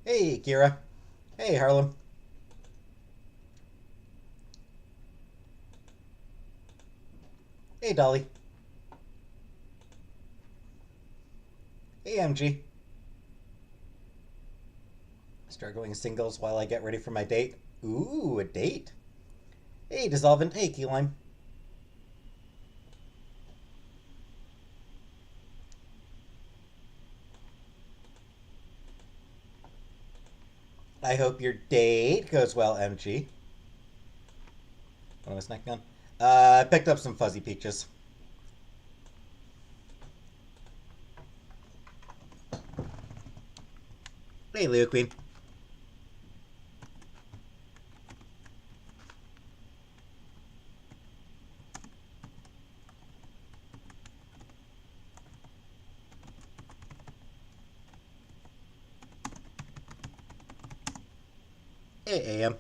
Hey, Kira. Hey, Harlem. Hey, Dolly. Hey, MG. Struggling singles while I get ready for my date. Ooh, a date? Hey, Dissolvent. Hey, Key Lime. I hope your date goes well, MG. What am I snacking on? I picked up some fuzzy peaches. Hey, Leo Queen. Hey, AM.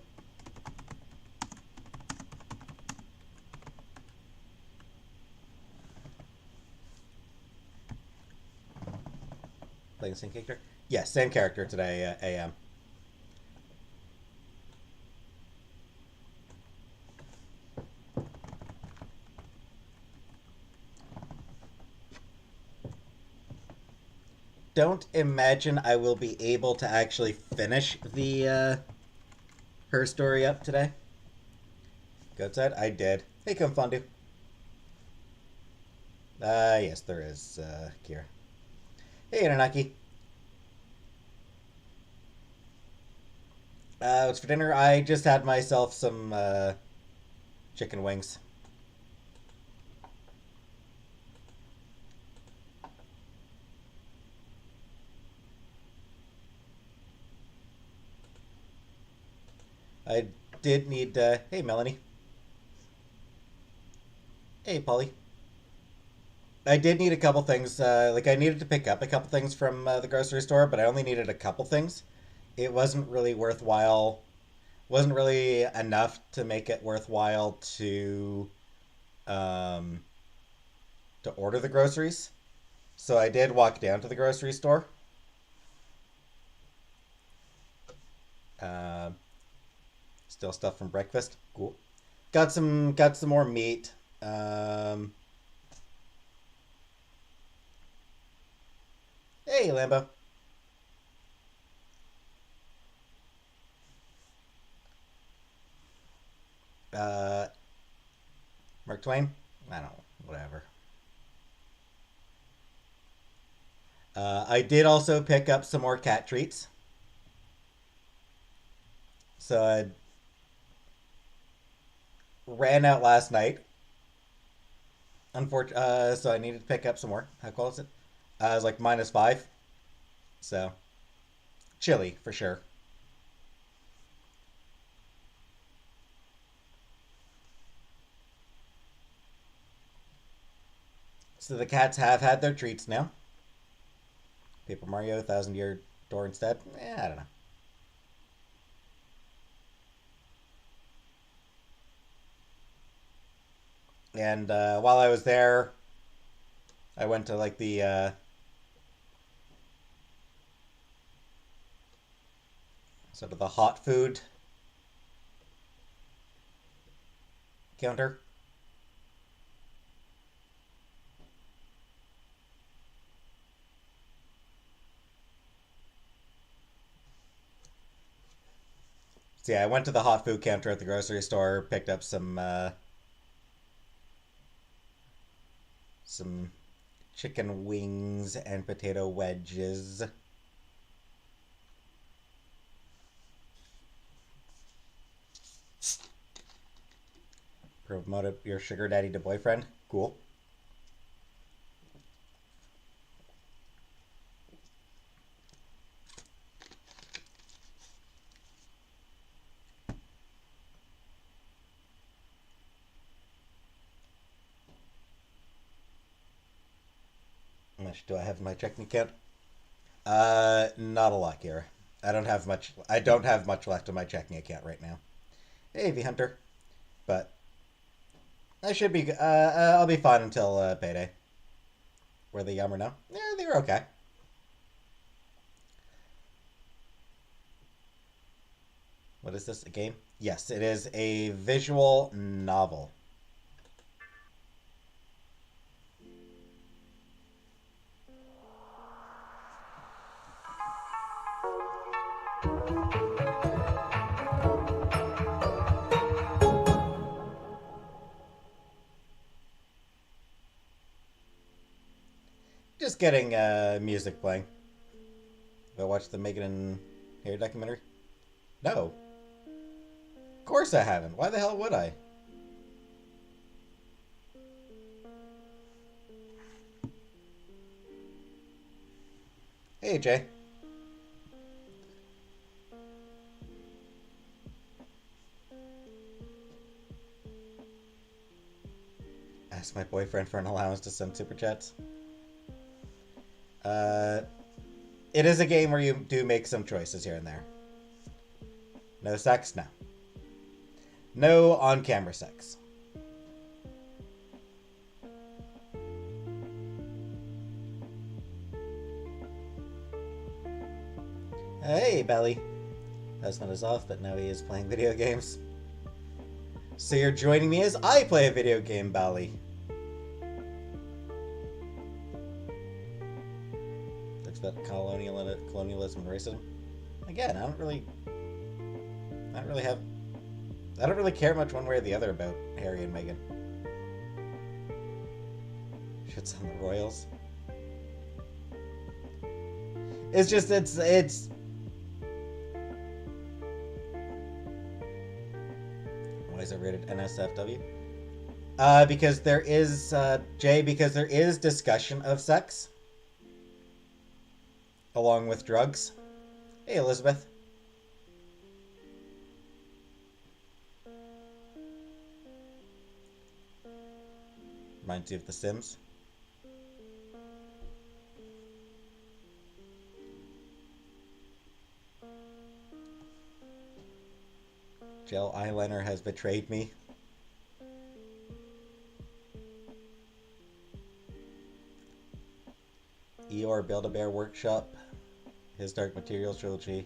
Playing the same character? Yes, same character today, AM. Don't imagine I will be able to actually finish the her story up today. Go outside? I did. Hey, come fondue. Yes, there is, Kira. Hey, Anunnaki. What's for dinner? I just had myself some chicken wings. I did need. Hey, Melanie. Hey, Polly. I did need a couple things. Like I needed to pick up a couple things from the grocery store, but I only needed a couple things. It wasn't really worthwhile. Wasn't really enough to make it worthwhile um, to order the groceries. So I did walk down to the grocery store. Uh, Still stuff from breakfast. Cool. Got some more meat. Um, hey, Lambo. Uh, Mark Twain. I don't know. Whatever. I did also pick up some more cat treats. So I ran out last night. So I needed to pick up some more. How cold is it? It was like -5. So chilly for sure. So the cats have had their treats now. Paper Mario, Thousand Year Door instead. I don't know. And while I was there, I went to like the sort of the hot food counter. So yeah, I went to the hot food counter at the grocery store, picked up some chicken wings and potato wedges. Promoted your sugar daddy to boyfriend. Cool. How much do I have in my checking account? Not a lot, Kira. I don't have much. I don't have much left in my checking account right now. Hey, V Hunter. But I should be. I'll be fine until payday. Were they yum or no? Yeah, they were okay. What is this? A game? Yes, it is a visual novel. Just getting music playing. Have I watched the Megan and Harry documentary? No. Of course I haven't. Why the hell would I? Hey, Jay. Ask my boyfriend for an allowance to send super chats. It is a game where you do make some choices here and there. No sex? No. No on-camera sex. Hey, Belly. Husband is off, but now he is playing video games. So you're joining me as I play a video game, Belly. Talks about colonialism and racism. Again, I don't really care much one way or the other about Harry and Meghan. Shit's on the royals. It's just, it's... Why is it rated NSFW? Because there is, Jay, because there is discussion of sex. Along with drugs. Hey, Elizabeth. Reminds you of The Sims. Gel eyeliner has betrayed me. Eeyore Build-A-Bear Workshop. His Dark Materials trilogy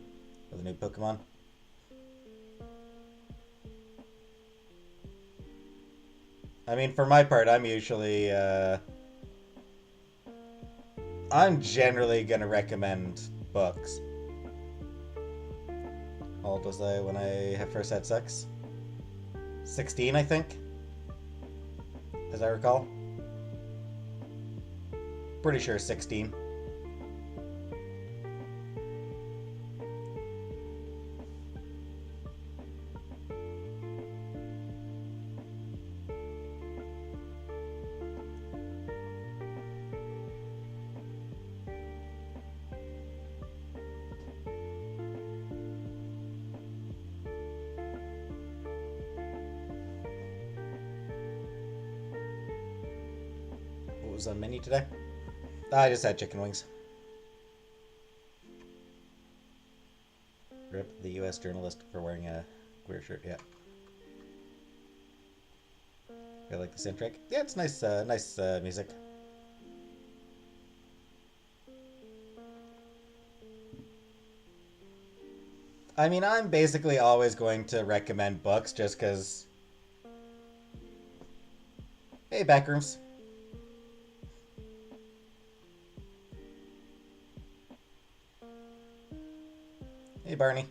with a new Pokemon. I mean, for my part, I'm usually, I'm generally gonna recommend books. How old was I when I first had sex? 16, I think. As I recall. Pretty sure 16. What was on menu today? I just had chicken wings. Rip the U.S. journalist for wearing a queer shirt. Yeah. I like the soundtrack. Yeah, it's nice. Nice music. I mean, I'm basically always going to recommend books just because. Hey, Backrooms. Hey, Barney.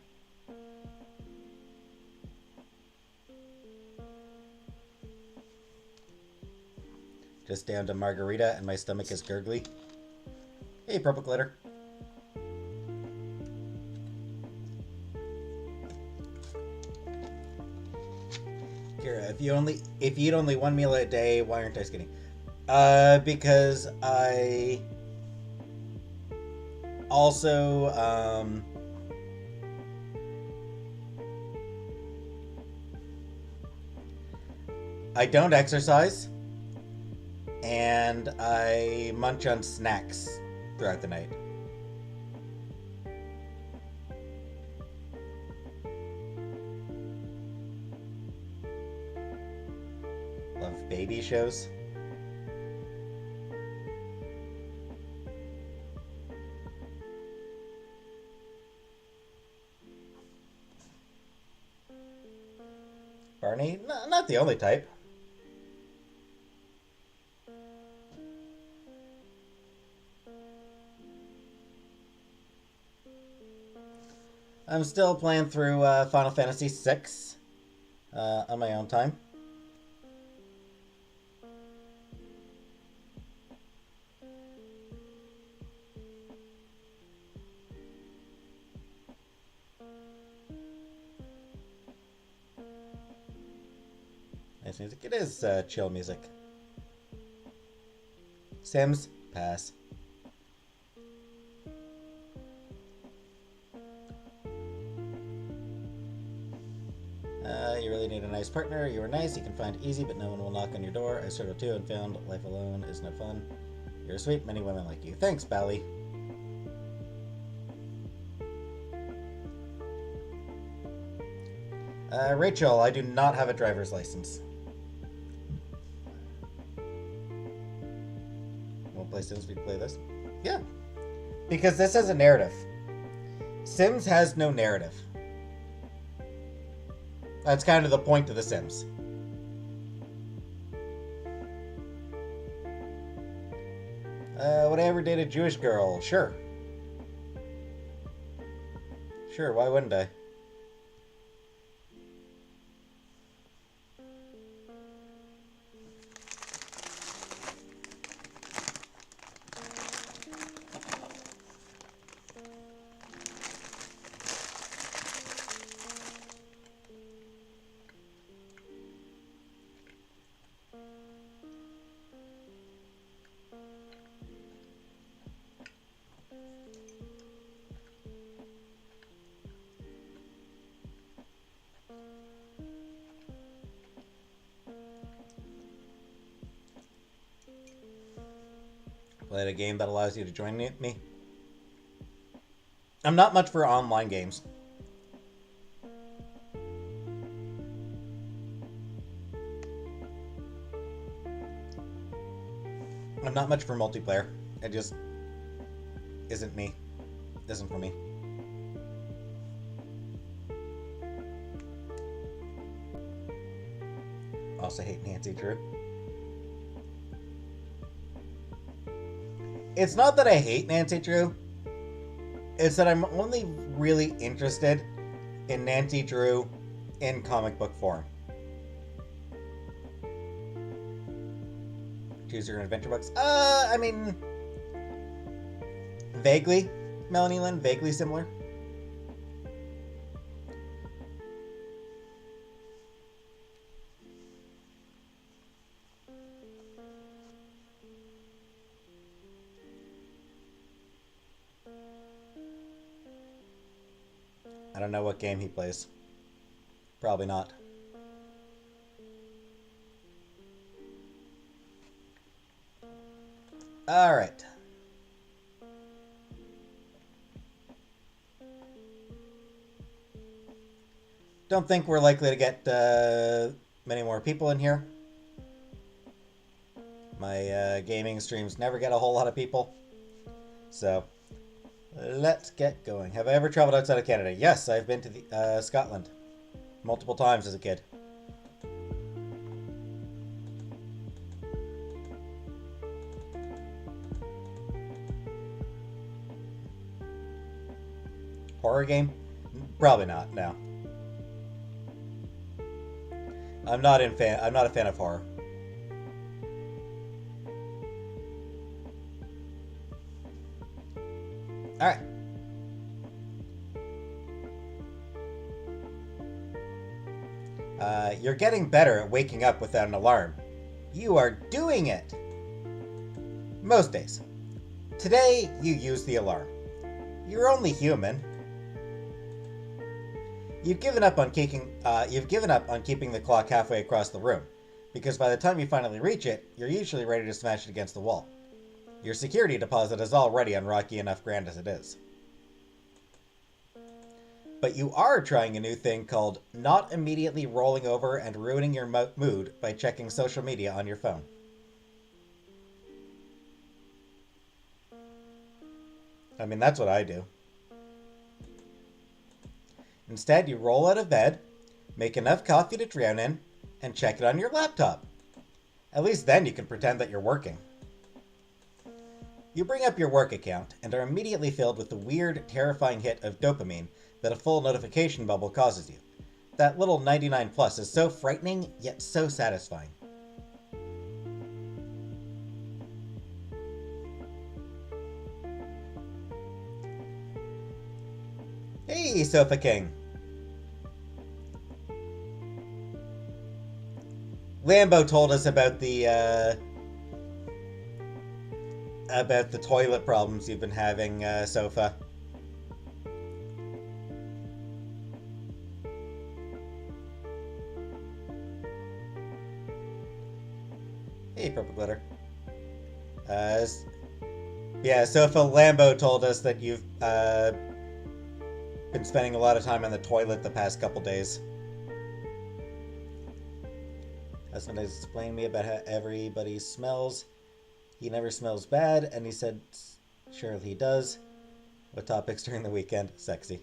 Just down to margarita and my stomach is gurgly. Hey, Purple Glitter. Kira, if you eat only one meal a day, why aren't I skinny? Because I also, I don't exercise, and I munch on snacks throughout the night. Love baby shows. Barney? No, not the only type. I'm still playing through Final Fantasy VI on my own time. Nice music. It is chill music. Sims? Pass. You really need a nice partner. You are nice, you can find easy, but no one will knock on your door. I struggled too and found life alone is no fun. You're sweet, many women like you. Thanks, Bally. Rachel, I do not have a driver's license. Won't play Sims, we play this? Yeah. Because this has a narrative. Sims has no narrative. That's kind of the point of The Sims. Would I ever date a Jewish girl? Sure. Sure, why wouldn't I? Played a game that allows you to join me. I'm not much for online games. I'm not much for multiplayer. It just isn't me. Isn't for me. Also hate Nancy Drew. It's not that I hate Nancy Drew. It's that I'm only really interested in Nancy Drew in comic book form. Choose your own adventure books. I mean, vaguely. Melanie Lynn, vaguely similar. I don't know what game he plays. Probably not. All right. Don't think we're likely to get many more people in here. My gaming streams never get a whole lot of people. So, let's get going. Have I ever traveled outside of Canada? Yes, I've been to Scotland multiple times as a kid. Horror game? Probably not, no. I'm not a fan of horror. Alright. You're getting better at waking up without an alarm. You are doing it! Most days. Today, you use the alarm. You're only human. You've given up on keeping the clock halfway across the room, because by the time you finally reach it, you're usually ready to smash it against the wall. Your security deposit is already on rocky enough ground as it is. But you are trying a new thing called not immediately rolling over and ruining your mood by checking social media on your phone. I mean, that's what I do. Instead, you roll out of bed, Make enough coffee to drown in, and check it on your laptop. At least then you can pretend that you're working. You bring up your work account and are immediately filled with the weird, terrifying hit of dopamine that a full notification bubble causes you. That little 99 plus is so frightening, yet so satisfying. Hey, Sofa King! Lambo told us about the toilet problems you've been having, Sofa. Hey, Purple Glitter. Yeah, Sofa, Lambo told us that you've been spending a lot of time on the toilet the past couple days. Husband has explained to me about how everybody smells. He never smells bad, and he said, sure he does. What topics during the weekend? Sexy.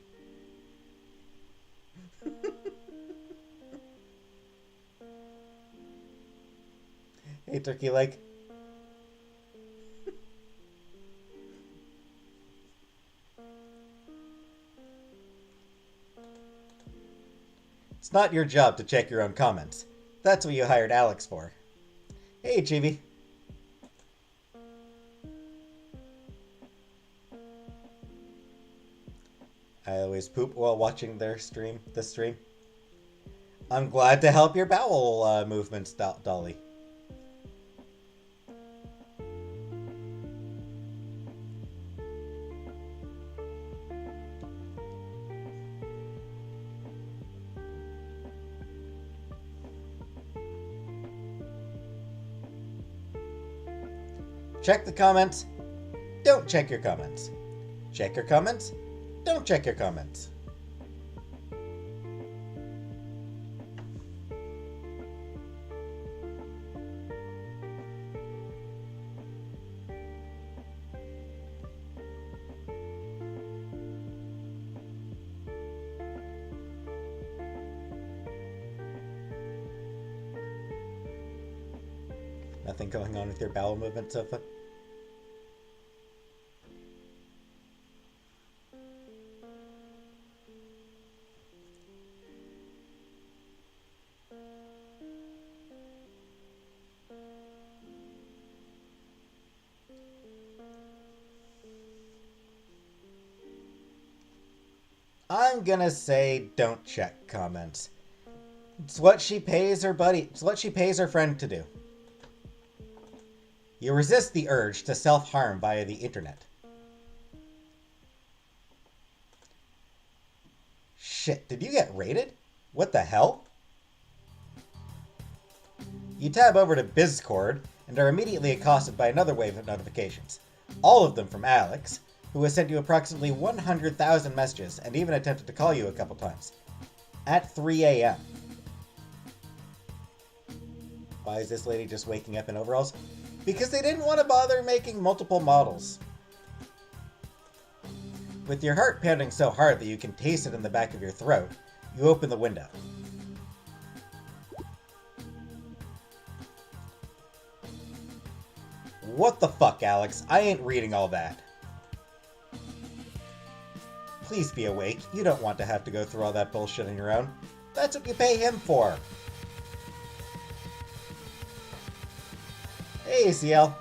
Hey, Turkey Leg. It's not your job to check your own comments. That's what you hired Alex for. Hey, Chibi. I always poop while watching this stream. I'm glad to help your bowel movements, Dolly. Check the comments. Don't check your comments. Check your comments. Don't check your comments. Nothing going on with your bowel movement, Sofa? I'm gonna say don't check comments. It's what she pays her buddy. It's what she pays her friend to do. You resist the urge to self-harm via the internet. Shit, did you get raided? What the hell? You tab over to Bizcord and are immediately accosted by another wave of notifications. All of them from Alex, who has sent you approximately 100,000 messages and even attempted to call you a couple times. At 3 a.m. Why is this lady just waking up in overalls? Because they didn't want to bother making multiple models. With your heart pounding so hard that you can taste it in the back of your throat, you open the window. What the fuck, Alex? I ain't reading all that. Please be awake. You don't want to have to go through all that bullshit on your own. That's what you pay him for. Hey, ACL.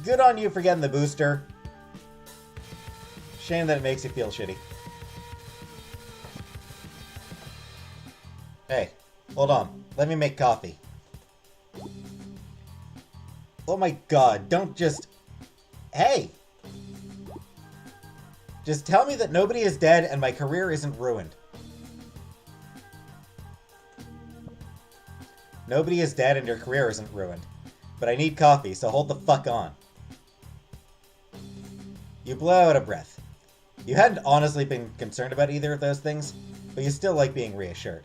Good on you for getting the booster. Shame that it makes you feel shitty. Hey, hold on. Let me make coffee. Oh my god, don't just... Hey! Just tell me that nobody is dead and my career isn't ruined. Nobody is dead and your career isn't ruined. But I need coffee, so hold the fuck on. You blow out a breath. You hadn't honestly been concerned about either of those things, but you still like being reassured.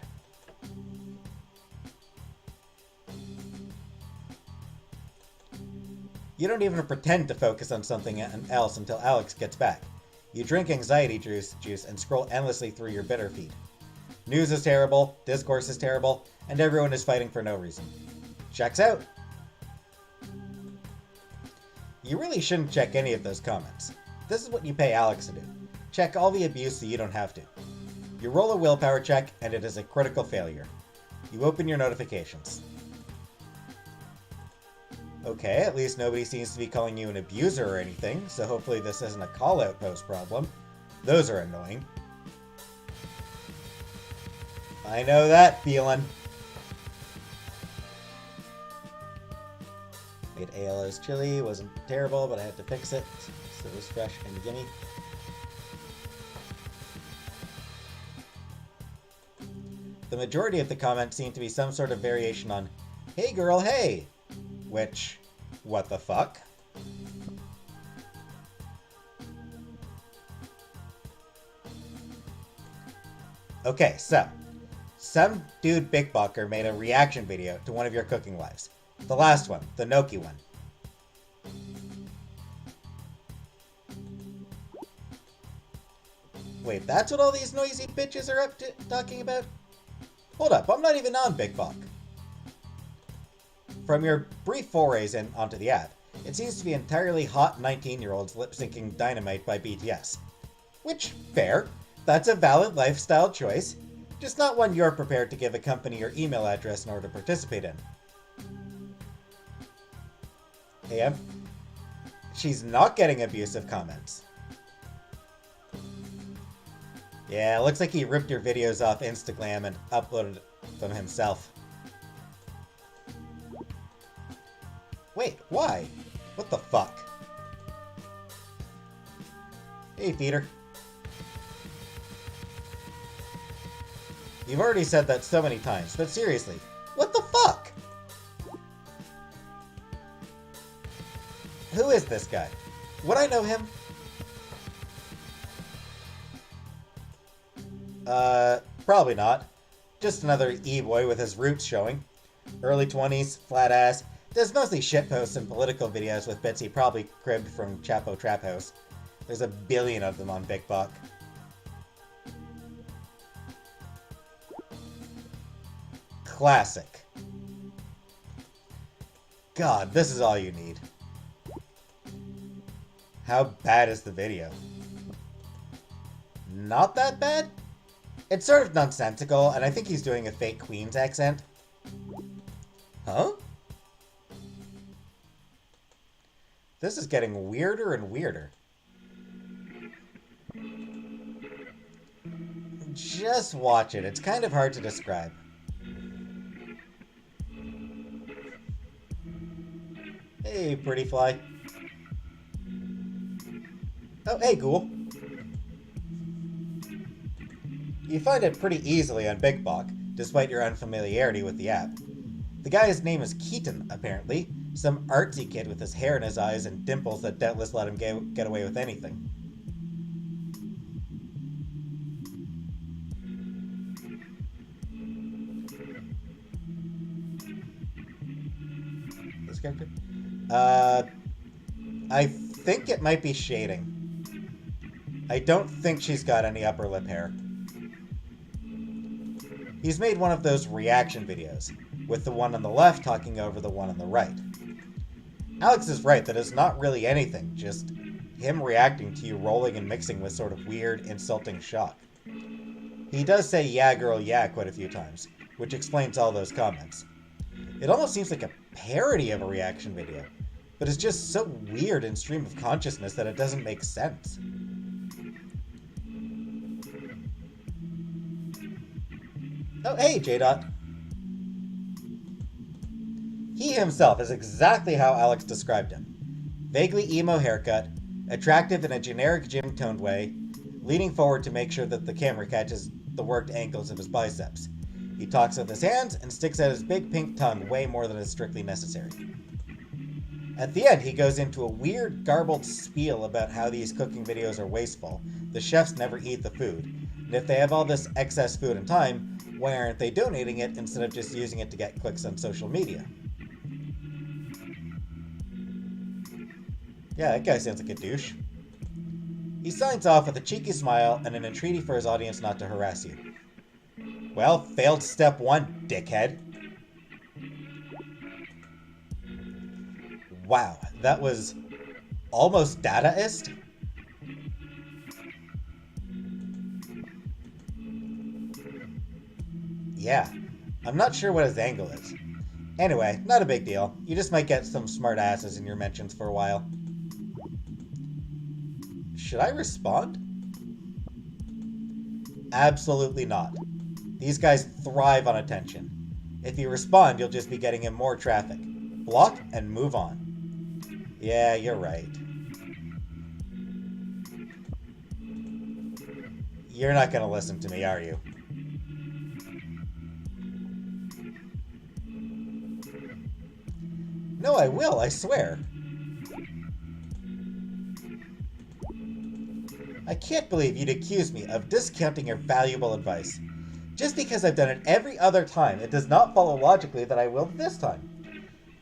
You don't even pretend to focus on something else until Alex gets back. You drink anxiety juice and scroll endlessly through your Bitter feed. News is terrible, discourse is terrible, and everyone is fighting for no reason. Checks out. You really shouldn't check any of those comments. This is what you pay Alex to do. Check all the abuse so you don't have to. You roll a willpower check, and it is a critical failure. You open your notifications. Okay, at least nobody seems to be calling you an abuser or anything, so hopefully this isn't a call-out post problem. Those are annoying. I know that feeling. Made ALO's chili, wasn't terrible, but I had to fix it, so it was fresh and yummy. The majority of the comments seem to be some sort of variation on, "Hey girl, hey!" Which, what the fuck? Okay, so, some dude Bickbucker made a reaction video to one of your cooking lives. The last one, the gnocchi one. Wait, that's what all these noisy bitches are up to talking about? Hold up, I'm not even on BigBok. From your brief forays onto the app, it seems to be entirely hot 19-year-olds lip-syncing Dynamite by BTS. Which, fair. That's a valid lifestyle choice, just not one you're prepared to give a company your email address in order to participate in. AM? She's not getting abusive comments. Yeah, looks like he ripped your videos off Instagram and uploaded them himself. Wait, why? What the fuck? Hey, Peter. You've already said that so many times, but seriously, what the fuck? Who is this guy? Would I know him? Probably not. Just another e-boy with his roots showing. Early 20s, flat ass, does mostly shitposts and political videos with bits he probably cribbed from Chapo Trap House. There's a billion of them on BigBok. Classic. God, this is all you need. How bad is the video? Not that bad? It's sort of nonsensical, and I think he's doing a fake Queen's accent. Huh? This is getting weirder and weirder. Just watch it. It's kind of hard to describe. Hey, pretty fly. Oh, hey, ghoul. You find it pretty easily on BigBok, despite your unfamiliarity with the app. The guy's name is Keaton, apparently. Some artsy kid with his hair in his eyes and dimples that doubtless let him get away with anything. This character? I think it might be shading. I don't think she's got any upper lip hair. He's made one of those reaction videos, with the one on the left talking over the one on the right. Alex is right that it's not really anything, just him reacting to you rolling and mixing with sort of weird, insulting shock. He does say "yeah girl, yeah" quite a few times, which explains all those comments. It almost seems like a parody of a reaction video, but it's just so weird in stream of consciousness that it doesn't make sense. Oh, hey, J-Dot. He himself is exactly how Alex described him. Vaguely emo haircut, attractive in a generic gym-toned way, leaning forward to make sure that the camera catches the worked ankles of his biceps. He talks with his hands and sticks out his big pink tongue way more than is strictly necessary. At the end, he goes into a weird, garbled spiel about how these cooking videos are wasteful, the chefs never eat the food, and if they have all this excess food and time, why aren't they donating it instead of just using it to get clicks on social media? Yeah, that guy sounds like a douche. He signs off with a cheeky smile and an entreaty for his audience not to harass you. Well, failed step 1, dickhead. Wow, that was almost Dadaist? Yeah, I'm not sure what his angle is. Anyway, not a big deal. You just might get some smart asses in your mentions for a while. Should I respond? Absolutely not. These guys thrive on attention. If you respond, you'll just be getting in more traffic. Block and move on. Yeah, you're right. You're not gonna listen to me, are you? No, I will, I swear. I can't believe you'd accuse me of discounting your valuable advice. Just because I've done it every other time, it does not follow logically that I will this time.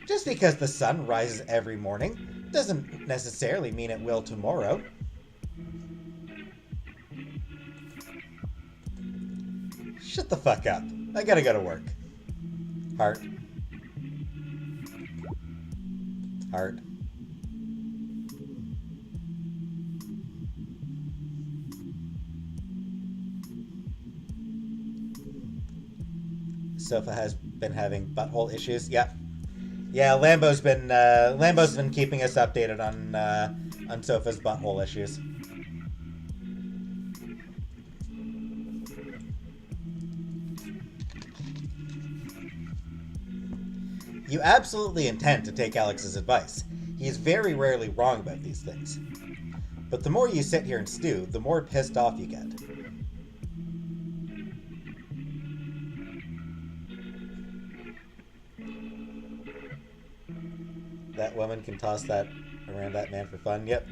Just because the sun rises every morning doesn't necessarily mean it will tomorrow. Shut the fuck up. I gotta go to work. Heart. Heart. Sofa has been having butthole issues. Yep. Yeah, Lambo's been keeping us updated on Sofa's butthole issues. You absolutely intend to take Alex's advice. He is very rarely wrong about these things. But the more you sit here and stew, the more pissed off you get. That woman can toss that around that man for fun. Yep.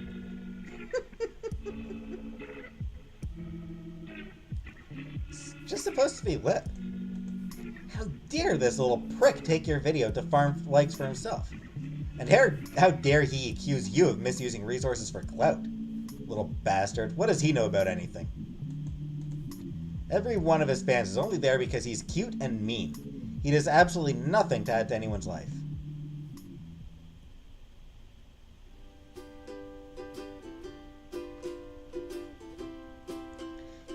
It's just supposed to be lip. How dare this little prick take your video to farm likes for himself? And how dare he accuse you of misusing resources for clout? Little bastard. What does he know about anything? Every one of his fans is only there because he's cute and mean. He does absolutely nothing to add to anyone's life.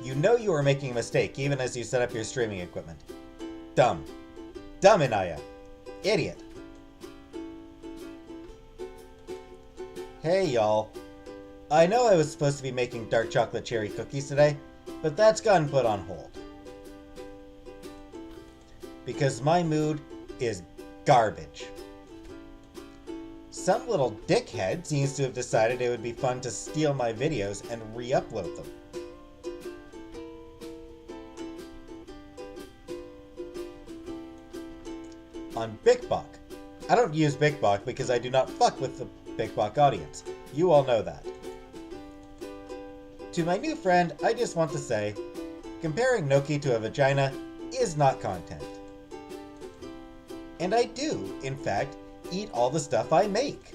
You know you are making a mistake even as you set up your streaming equipment. Dumb. Dumb, Inaya. Idiot. Hey, y'all. I know I was supposed to be making dark chocolate cherry cookies today, but that's gotten put on hold. Because my mood is garbage. Some little dickhead seems to have decided it would be fun to steal my videos and re-upload them. On BigBok. I don't use BigBok because I do not fuck with the BigBok audience. You all know that. To my new friend, I just want to say, comparing Noki to a vagina is not content. And I do, in fact, eat all the stuff I make.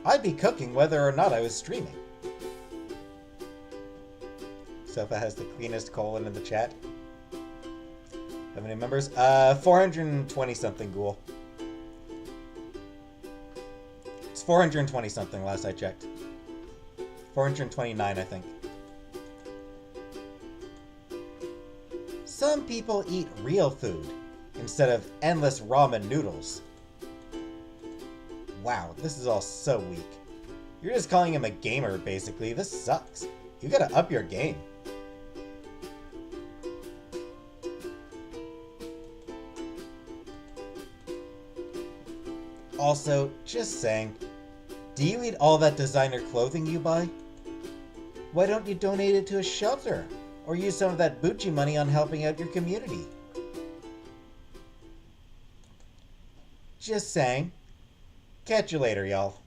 I'd be cooking whether or not I was streaming. Sofa has the cleanest colon in the chat. How many members? 420 something, Ghoul. It's 420 something last I checked. 429, I think. Some people eat real food instead of endless ramen noodles. Wow, this is all so weak. You're just calling him a gamer, basically. This sucks. You gotta up your game. Also, just saying, do you eat all that designer clothing you buy? Why don't you donate it to a shelter? Or use some of that Bucci money on helping out your community? Just saying. Catch you later, y'all.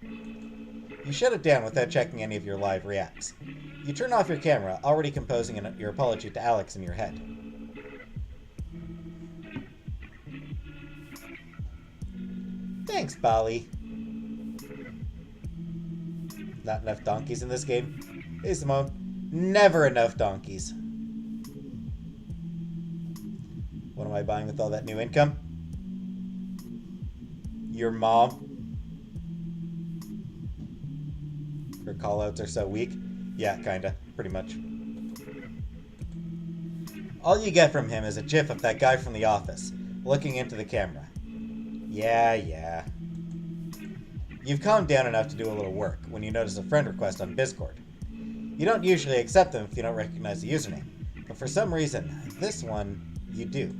You shut it down without checking any of your live reacts. You turn off your camera, already composing your apology to Alex in your head. Thanks, Bali. Not enough donkeys in this game? Hey, Simone. Never enough donkeys. What am I buying with all that new income? Your mom. Her callouts are so weak. Yeah, kinda. Pretty much. All you get from him is a gif of that guy from the office, looking into the camera. Yeah. You've calmed down enough to do a little work when you notice a friend request on Discord. You don't usually accept them if you don't recognize the username, but for some reason, this one, you do.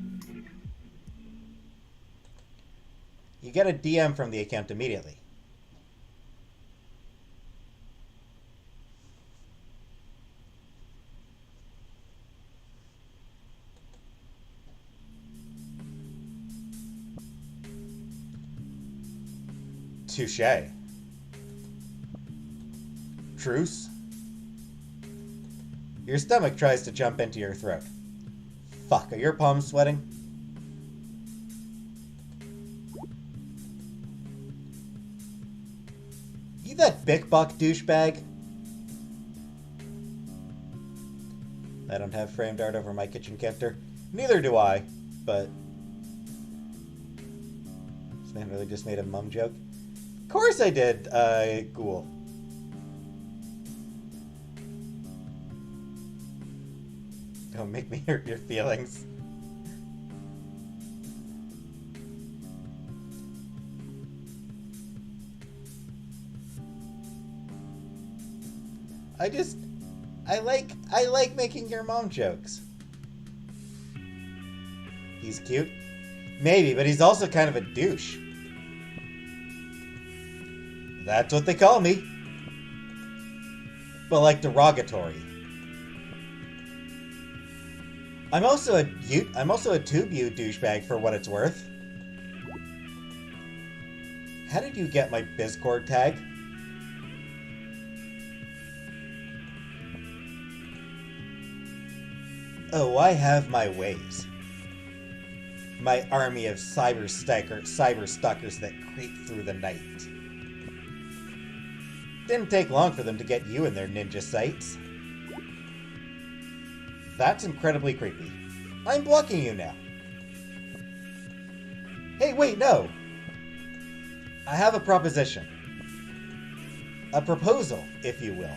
You get a DM from the account immediately. Touché. Truce? Your stomach tries to jump into your throat. Fuck, are your palms sweating? You that Big Buck douchebag? I don't have framed art over my kitchen counter. Neither do I, but... This man really just made a mum joke? Of course I did, Ghoul. Don't make me hurt your feelings. I like making your mom jokes. He's cute? Maybe, but he's also kind of a douche. That's what they call me. But like derogatory. I'm also a tube you douchebag for what it's worth. How did you get my Discord tag? Oh, I have my ways. My army of cyber stalkers that creep through the night. Didn't take long for them to get you in their ninja sights. That's incredibly creepy. I'm blocking you now. Hey, wait, no! I have a proposition. A proposal, if you will.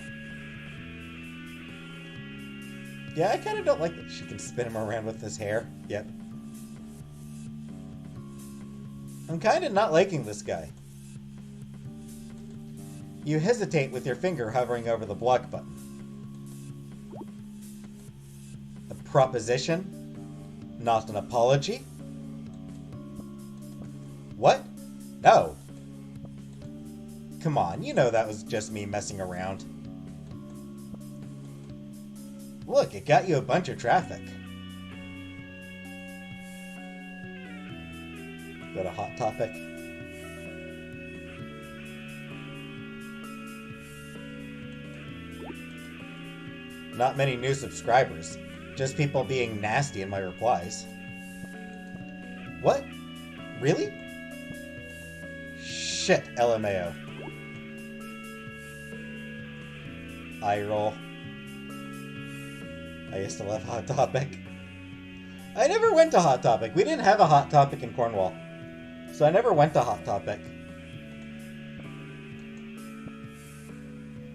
Yeah, I kind of don't like that she can spin him around with his hair. Yep. I'm kind of not liking this guy. You hesitate with your finger hovering over the block button. A proposition? Not an apology? What? No. Come on, you know that was just me messing around. Look, it got you a bunch of traffic. Go to Hot Topic. Not many new subscribers. Just people being nasty in my replies. What? Really? Shit, LMAO. Eye roll. I used to love Hot Topic. I never went to Hot Topic. We didn't have a Hot Topic in Cornwall. So I never went to Hot Topic.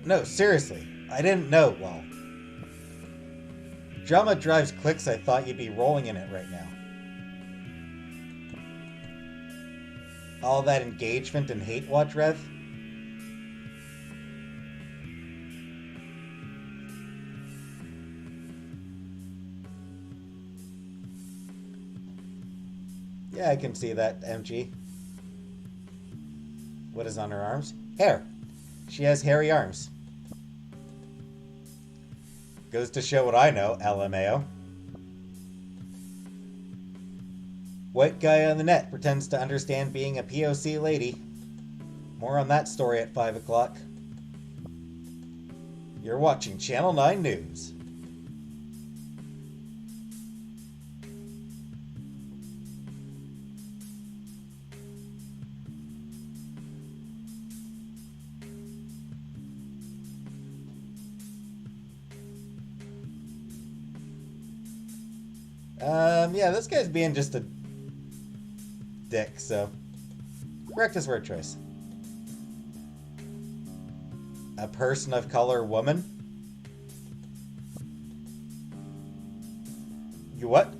No, seriously. I didn't know. Well, drama drives clicks. I thought you'd be rolling in it right now. All that engagement and hate watch, Rev? Yeah, I can see that, MG. What is on her arms? Hair. She has hairy arms. Goes to show what I know, LMAO. White guy on the net pretends to understand being a POC lady. More on that story at 5 o'clock. You're watching Channel 9 News. Yeah, this guy's being just a dick, so correct his word choice. A person of color woman? You what?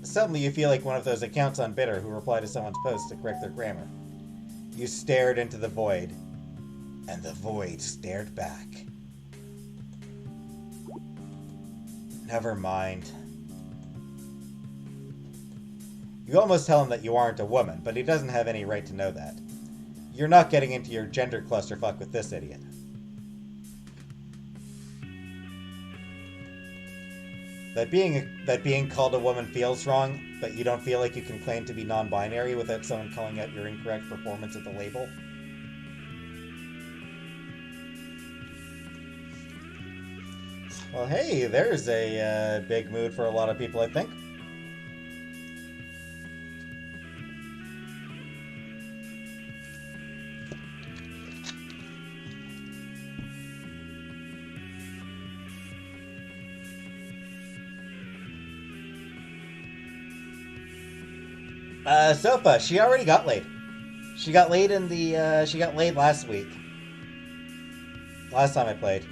Suddenly you feel like one of those accounts on Bitter who reply to someone's post to correct their grammar. You stared into the void, and the void stared back. Never mind. You almost tell him that you aren't a woman, but he doesn't have any right to know that. You're not getting into your gender clusterfuck with this idiot. That being called a woman feels wrong, but you don't feel like you can claim to be non-binary without someone calling out your incorrect performance of the label? Well, hey, there's a big mood for a lot of people, I think. Sofa, she already got laid. She got laid in the, she got laid last week. Last time I played.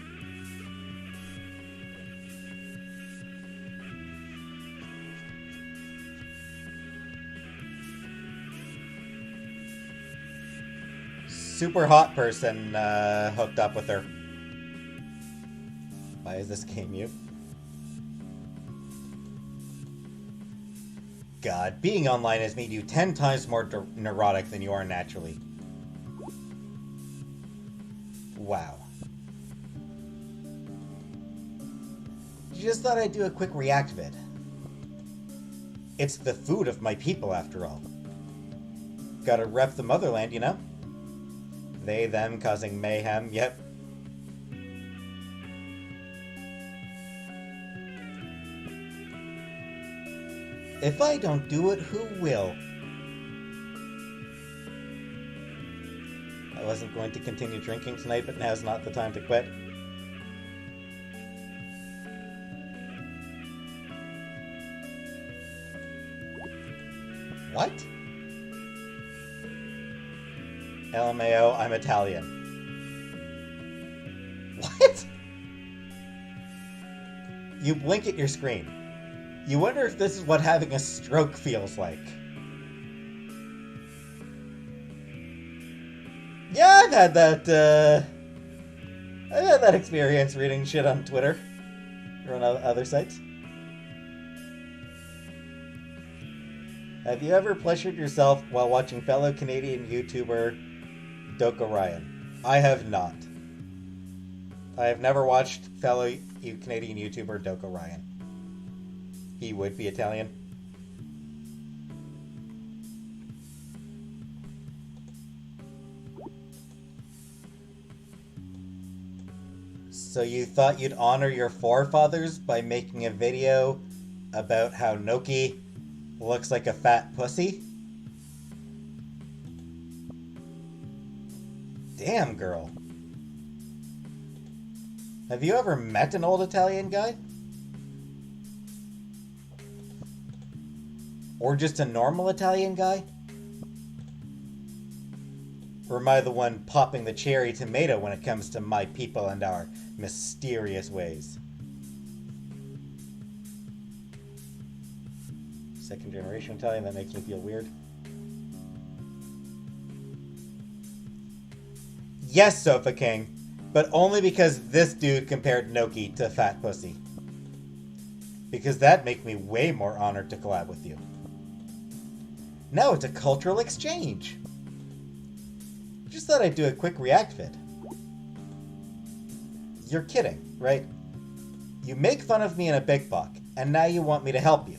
Super hot person, hooked up with her. Why is this game mute? God, being online has made you 10 times more neurotic than you are naturally. Wow. You just thought I'd do a quick react vid. It's the food of my people, after all. Gotta rep the motherland, you know? They, them, causing mayhem, yep. If I don't do it, who will? I wasn't going to continue drinking tonight, but now's not the time to quit. What? LMAO, I'm Italian. What? You blink at your screen. You wonder if this is what having a stroke feels like. Yeah, I've had that experience reading shit on Twitter. Or on other sites. Have you ever pleasured yourself while watching fellow Canadian YouTuber Doka Ryan? I have not. I have never watched fellow Canadian YouTuber Doka Ryan. He would be Italian. So you thought you'd honor your forefathers by making a video about how Noki looks like a fat pussy? Damn, girl. Have you ever met an old Italian guy? Or just a normal Italian guy? Or am I the one popping the cherry tomato when it comes to my people and our mysterious ways? Second generation Italian, that makes me feel weird. Yes, Sofa King, but only because this dude compared Noki to fat pussy. Because that'd make me way more honored to collab with you. Now it's a cultural exchange. Just thought I'd do a quick react vid. You're kidding, right? You make fun of me in a big buck, and now you want me to help you.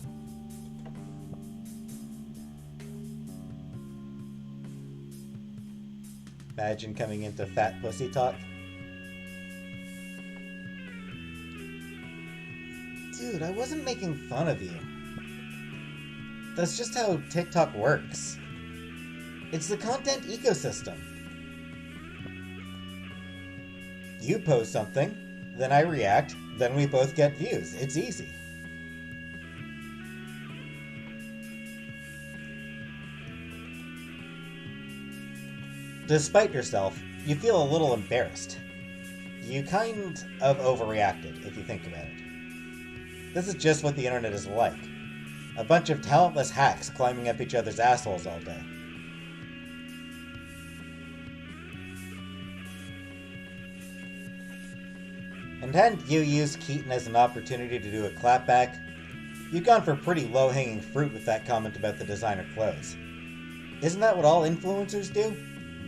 Imagine coming into fat pussy talk. Dude, I wasn't making fun of you. That's just how TikTok works. It's the content ecosystem. You post something, then I react, then we both get views. It's easy. Despite yourself, you feel a little embarrassed. You kind of overreacted, if you think about it. This is just what the internet is like. A bunch of talentless hacks climbing up each other's assholes all day. And hadn't you used Keaton as an opportunity to do a clapback? You'd gone for pretty low-hanging fruit with that comment about the designer clothes. Isn't that what all influencers do?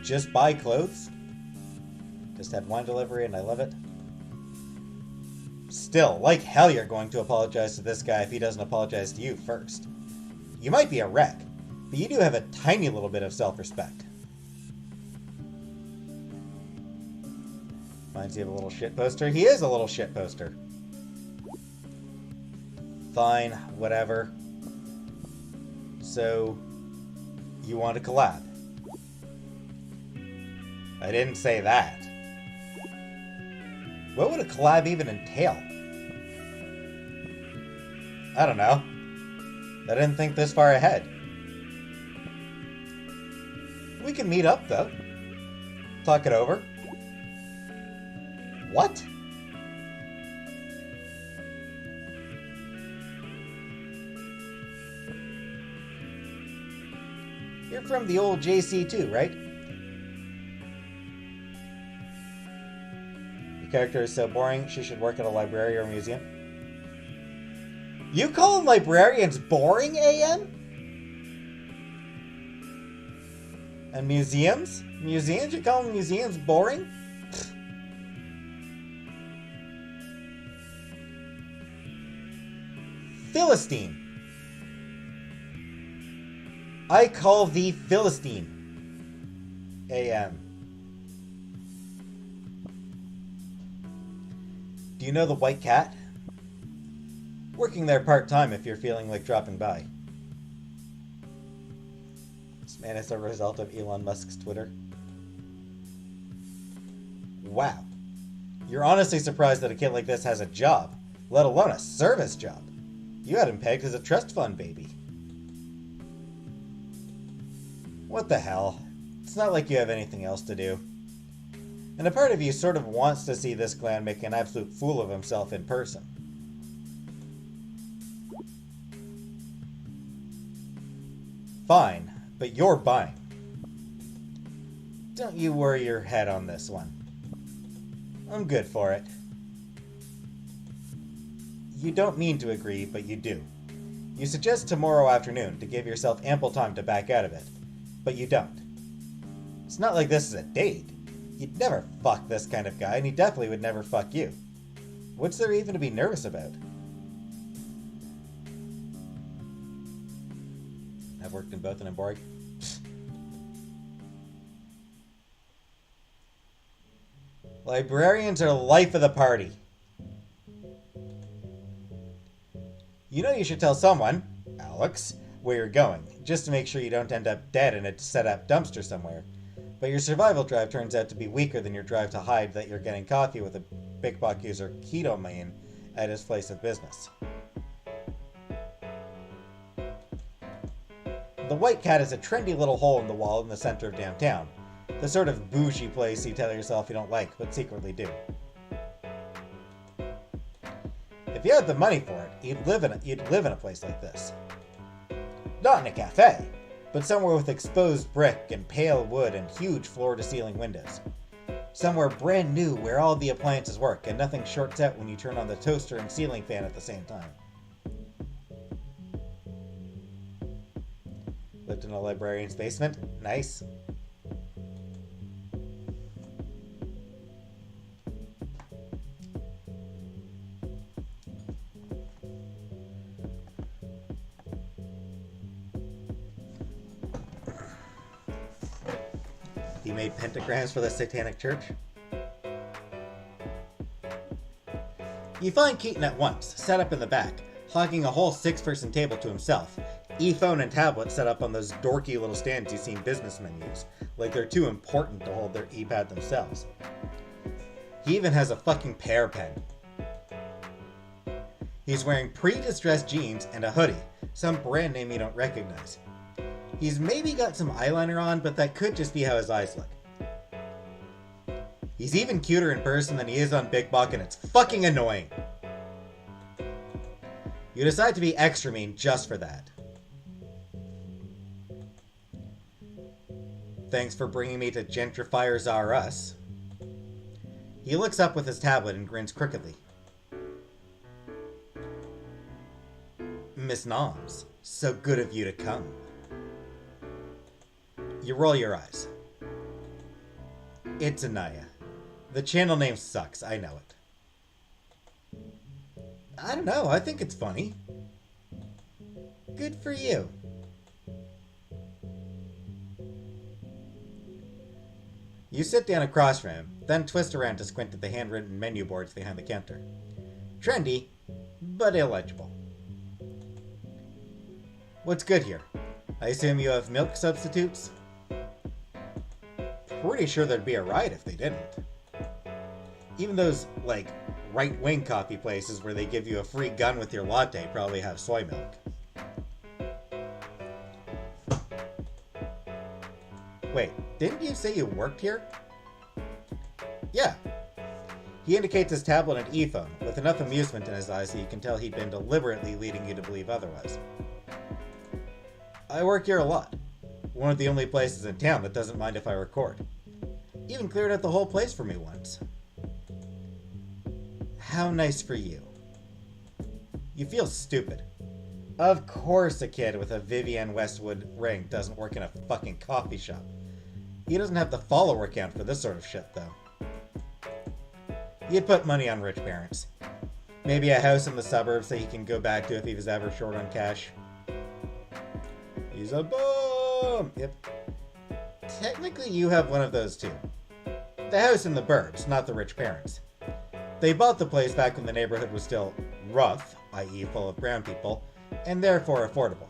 Just buy clothes? Just had wine delivery and I love it. Still, like hell you're going to apologize to this guy if he doesn't apologize to you first. You might be a wreck, but you do have a tiny little bit of self-respect. Reminds you of a little shit poster? He is a little shit poster. Fine, whatever. So, you want to collab? I didn't say that. What would a collab even entail? I don't know. I didn't think this far ahead. We can meet up, though. Talk it over. What? You're from the old JC too, right? Your character is so boring, she should work at a library or museum. You call librarians boring, AM? And museums? Museums? You call museums boring? Philistine. I call thee Philistine. AM. Do you know the White Cat? Working there part-time if you're feeling like dropping by. This man is a result of Elon Musk's Twitter. Wow. You're honestly surprised that a kid like this has a job, let alone a service job. You had him pegged as a trust fund baby. What the hell? It's not like you have anything else to do. And a part of you sort of wants to see this clown make an absolute fool of himself in person. Fine, but you're buying. Don't you worry your head on this one. I'm good for it. You don't mean to agree, but you do. You suggest tomorrow afternoon to give yourself ample time to back out of it, but you don't. It's not like this is a date. You'd never fuck this kind of guy, and he definitely would never fuck you. What's there even to be nervous about? I've worked in both and I'm boring. Librarians are the life of the party. You know you should tell someone, Alex, where you're going, just to make sure you don't end up dead in a set-up dumpster somewhere. But your survival drive turns out to be weaker than your drive to hide that you're getting coffee with a Big Buck user Keaton at his place of business. The White Cat is a trendy little hole in the wall in the center of downtown. The sort of bougie place you tell yourself you don't like, but secretly do. If you had the money for it, you'd live in a place like this. Not in a cafe, but somewhere with exposed brick and pale wood and huge floor-to-ceiling windows. Somewhere brand new where all the appliances work and nothing shorts out when you turn on the toaster and ceiling fan at the same time. Lived in a librarian's basement. Nice. He made pentagrams for the Satanic Church. You find Keaton at once, set up in the back, hogging a whole 6-person table to himself, e-phone and tablet set up on those dorky little stands you've seen businessmen use, like they're too important to hold their e-pad themselves. He even has a fucking pear pen. He's wearing pre-distressed jeans and a hoodie, some brand name you don't recognize. He's maybe got some eyeliner on, but that could just be how his eyes look. He's even cuter in person than he is on Big Buck, and it's fucking annoying. You decide to be extra mean just for that. Thanks for bringing me to Gentrifiers R Us. He looks up with his tablet and grins crookedly. Miss Noms, so good of you to come. You roll your eyes. It's Anaya. The channel name sucks, I know it. I don't know, I think it's funny. Good for you. You sit down across from him, then twist around to squint at the handwritten menu boards behind the counter. Trendy, but illegible. What's good here? I assume you have milk substitutes? Pretty sure there'd be a riot if they didn't. Even those, like, right-wing coffee places where they give you a free gun with your latte probably have soy milk. Wait, didn't you say you worked here? Yeah. He indicates his tablet and e-phone, with enough amusement in his eyes that you can tell he'd been deliberately leading you to believe otherwise. I work here a lot. One of the only places in town that doesn't mind if I record. Even cleared out the whole place for me once. How nice for you. You feel stupid. Of course a kid with a Vivienne Westwood ring doesn't work in a fucking coffee shop. He doesn't have the follower count for this sort of shit, though. You'd put money on rich parents. Maybe a house in the suburbs that he can go back to if he was ever short on cash. He's a bum! Yep. Technically, you have one of those too. The house in the burbs, not the rich parents. They bought the place back when the neighborhood was still rough, i.e. full of brown people, and therefore affordable.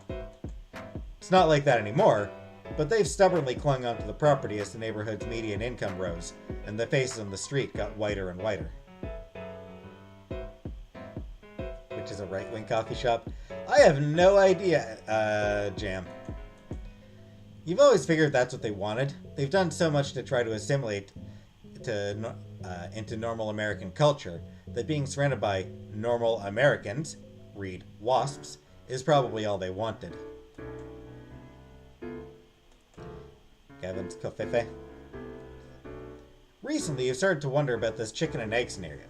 It's not like that anymore, but they've stubbornly clung onto the property as the neighborhood's median income rose, and the faces on the street got whiter and whiter. Which is a right-wing coffee shop? I have no idea, Jam. You've always figured that's what they wanted. They've done so much to try to assimilate into normal American culture that being surrounded by normal Americans, read wasps, is probably all they wanted. Kevin's Kofefe. Recently, you've started to wonder about this chicken and egg scenario.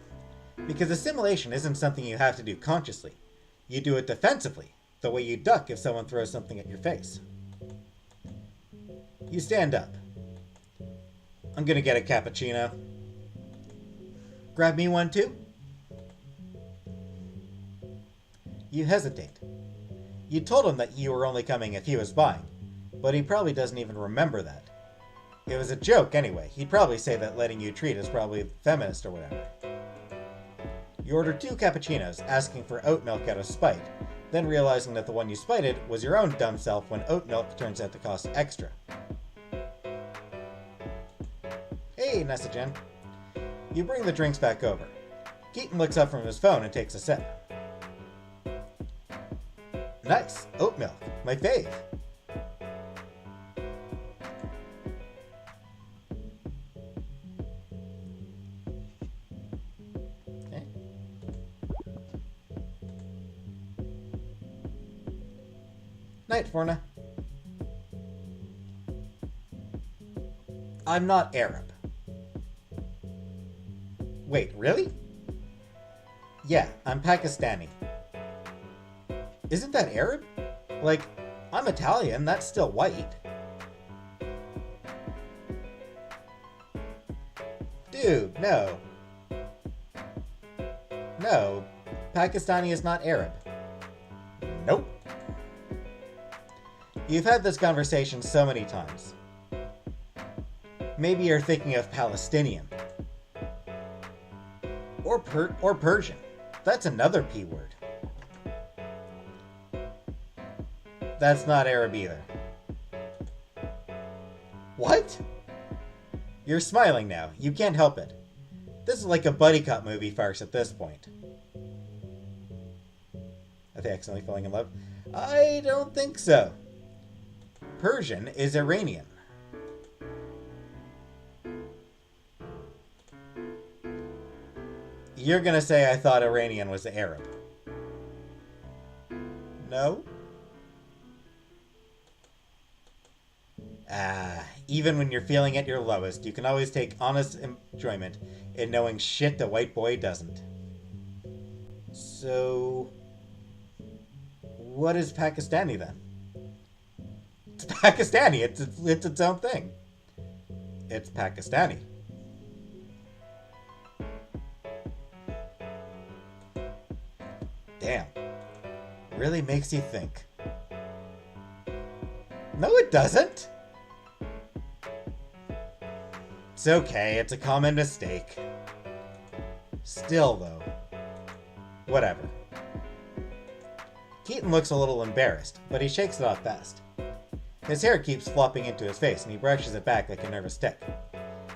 Because assimilation isn't something you have to do consciously. You do it defensively, the way you duck if someone throws something at your face. You stand up. I'm gonna get a cappuccino. Grab me one too? You hesitate. You told him that you were only coming if he was buying, but he probably doesn't even remember that. It was a joke anyway. He'd probably say that letting you treat is probably feminist or whatever. You order 2 cappuccinos, asking for oat milk out of spite, then realizing that the one you spited was your own dumb self when oat milk turns out to cost extra. Hey, Nessa Jen. You bring the drinks back over. Keaton looks up from his phone and takes a sip. Nice. Oat milk. My fave. Okay. Night, Forna. I'm not Arab. Wait, really? Yeah, I'm Pakistani. Isn't that Arab? Like, I'm Italian, that's still white. Dude, no. No, Pakistani is not Arab. Nope. You've had this conversation so many times. Maybe you're thinking of Palestinian. Or Persian. That's another P word. That's not Arab either. What? You're smiling now. You can't help it. This is like a buddy cop movie farce at this point. Are they accidentally falling in love? I don't think so. Persian is Iranian. You're gonna say I thought Iranian was Arab. No? Even when you're feeling at your lowest, you can always take honest enjoyment in knowing shit the white boy doesn't. So, what is Pakistani then? It's Pakistani. It's its own thing. It's Pakistani. Damn. Really makes you think. No, it doesn't. It's okay. It's a common mistake. Still, though. Whatever. Keaton looks a little embarrassed, but he shakes it off fast. His hair keeps flopping into his face, and he brushes it back like a nervous tick.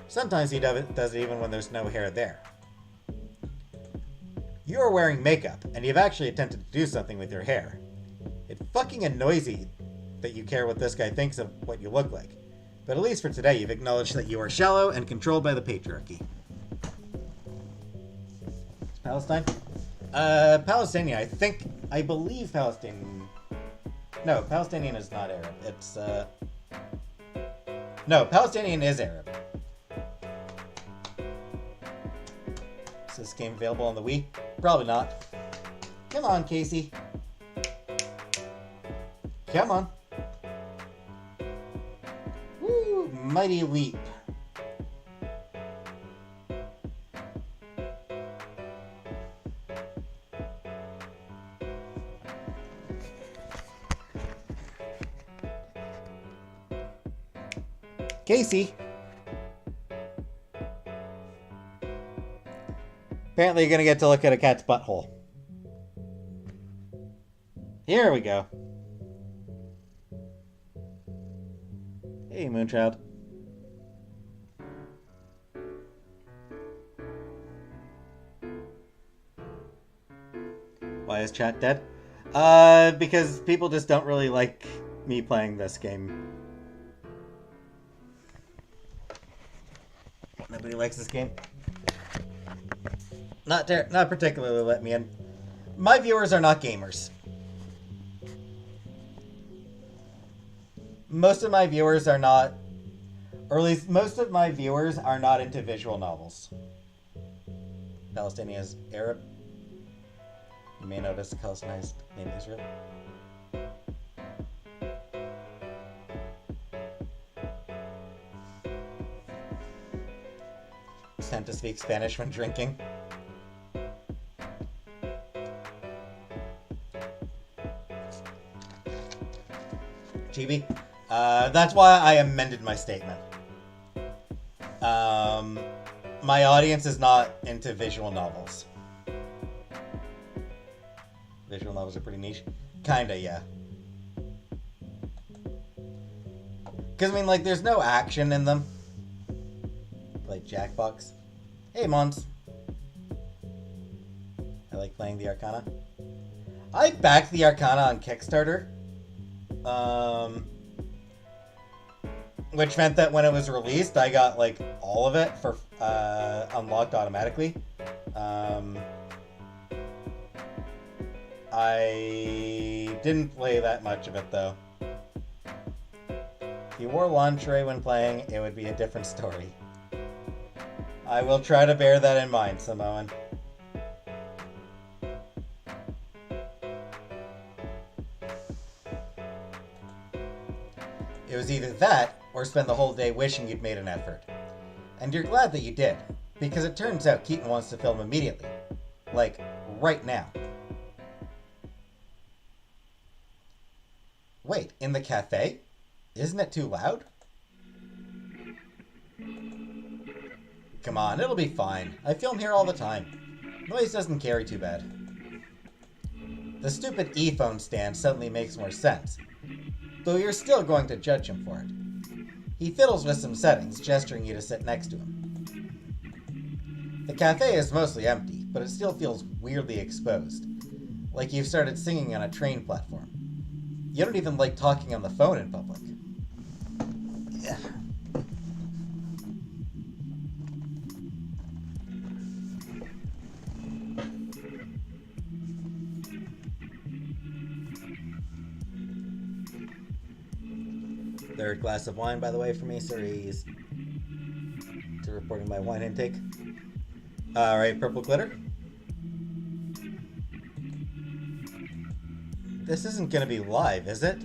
Sometimes he does it even when there's no hair there. You are wearing makeup, and you've actually attempted to do something with your hair. It fucking annoys you that you care what this guy thinks of what you look like. But at least for today, you've acknowledged that you are shallow and controlled by the patriarchy. It's Palestine? Palestinian, I believe Palestinian... No, Palestinian is not Arab. It's, No, Palestinian is Arab. Is this game available on the Wii? Probably not. Come on, Casey. Come on. Woo, mighty leap. Casey. Apparently you're gonna get to look at a cat's butthole. Here we go. Hey, Moonchild. Why is chat dead? Because people just don't really like me playing this game. Nobody likes this game. Not particularly let me in. My viewers are not gamers. Most of my viewers are not, or at least most of my viewers are not into visual novels. Palestinian is Arab. You may notice the Palestinized name Israel. Tend to speak Spanish when drinking. Chibi. That's why I amended my statement. My audience is not into visual novels. Visual novels are pretty niche. Kinda, yeah. Because, I mean, like, there's no action in them. Like Jackbox. Hey, Mons. I like playing the Arcana. I backed the Arcana on Kickstarter. Which meant that when it was released, I got, like, all of it for unlocked automatically. I didn't play that much of it, though. If you wore lingerie when playing, it would be a different story. I will try to bear that in mind, Samoan. It was either that, or spend the whole day wishing you'd made an effort. And you're glad that you did, because it turns out Keaton wants to film immediately. Like, right now. Wait, in the cafe? Isn't it too loud? Come on, it'll be fine. I film here all the time. Noise doesn't carry too bad. The stupid e-phone stand suddenly makes more sense, though you're still going to judge him for it. He fiddles with some settings, gesturing you to sit next to him. The cafe is mostly empty, but it still feels weirdly exposed, like you've started singing on a train platform. You don't even like talking on the phone in public. Yeah. Third glass of wine, by the way, for me. Sorry to reporting my wine intake. Alright, purple glitter. This isn't gonna be live, is it?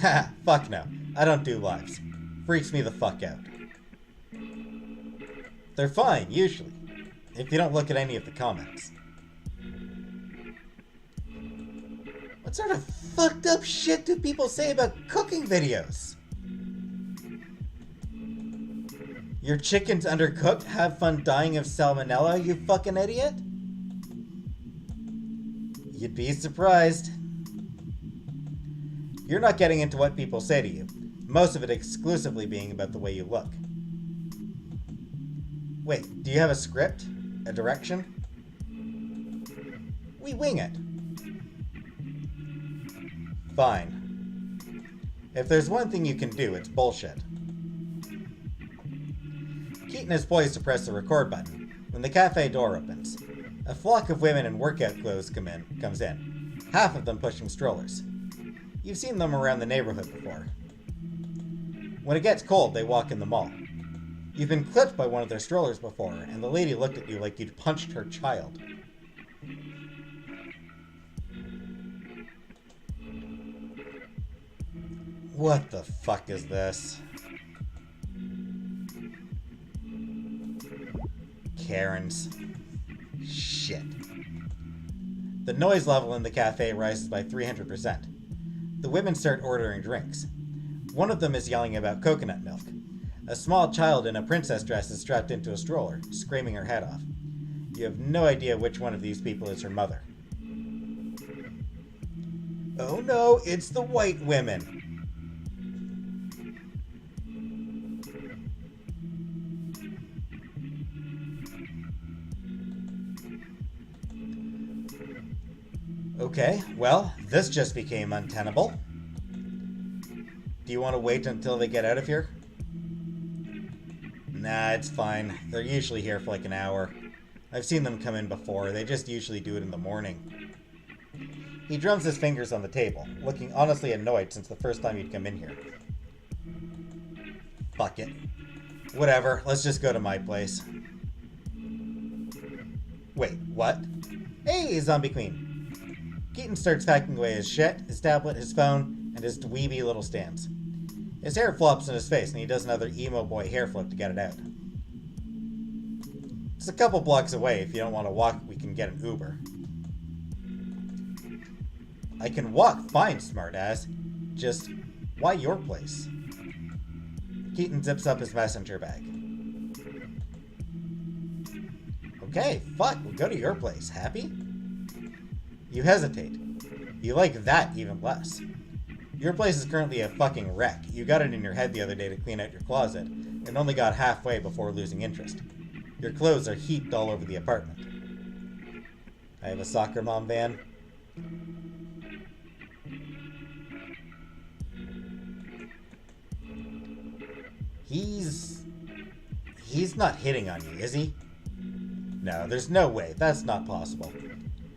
Ha! Fuck no. I don't do lives. Freaks me the fuck out. They're fine, usually. If you don't look at any of the comments. What sort of fucked up shit do people say about cooking videos? Your chicken's undercooked? Have fun dying of salmonella, you fucking idiot? You'd be surprised. You're not getting into what people say to you, most of it exclusively being about the way you look. Wait, do you have a script? A direction? We wing it. Fine. If there's one thing you can do, it's bullshit. Keaton is poised to press the record button when the cafe door opens. A flock of women in workout clothes comes in, half of them pushing strollers. You've seen them around the neighborhood before. When it gets cold, they walk in the mall. You've been clipped by one of their strollers before, and the lady looked at you like you'd punched her child. What the fuck is this? Karens. Shit. The noise level in the cafe rises by 300%. The women start ordering drinks. One of them is yelling about coconut milk. A small child in a princess dress is strapped into a stroller, screaming her head off. You have no idea which one of these people is her mother. Oh no, it's the white women! Okay, well, this just became untenable. Do you want to wait until they get out of here? Nah, it's fine. They're usually here for like an hour. I've seen them come in before. They just usually do it in the morning. He drums his fingers on the table, looking honestly annoyed since the first time he'd come in here. Fuck it. Whatever, let's just go to my place. Wait, what? Hey, Zombie Queen! Keaton starts packing away his shit, his tablet, his phone, and his dweeby little stands. His hair flops in his face, and he does another emo boy hair flip to get it out. It's a couple blocks away. If you don't want to walk, we can get an Uber. I can walk fine, smartass. Just, why your place? Keaton zips up his messenger bag. Okay, fuck, we'll go to your place. Happy? You hesitate. You like that even less. Your place is currently a fucking wreck. You got it in your head the other day to clean out your closet, and only got halfway before losing interest. Your clothes are heaped all over the apartment. I have a soccer mom van. He's not hitting on you, is he? No, there's no way. That's not possible.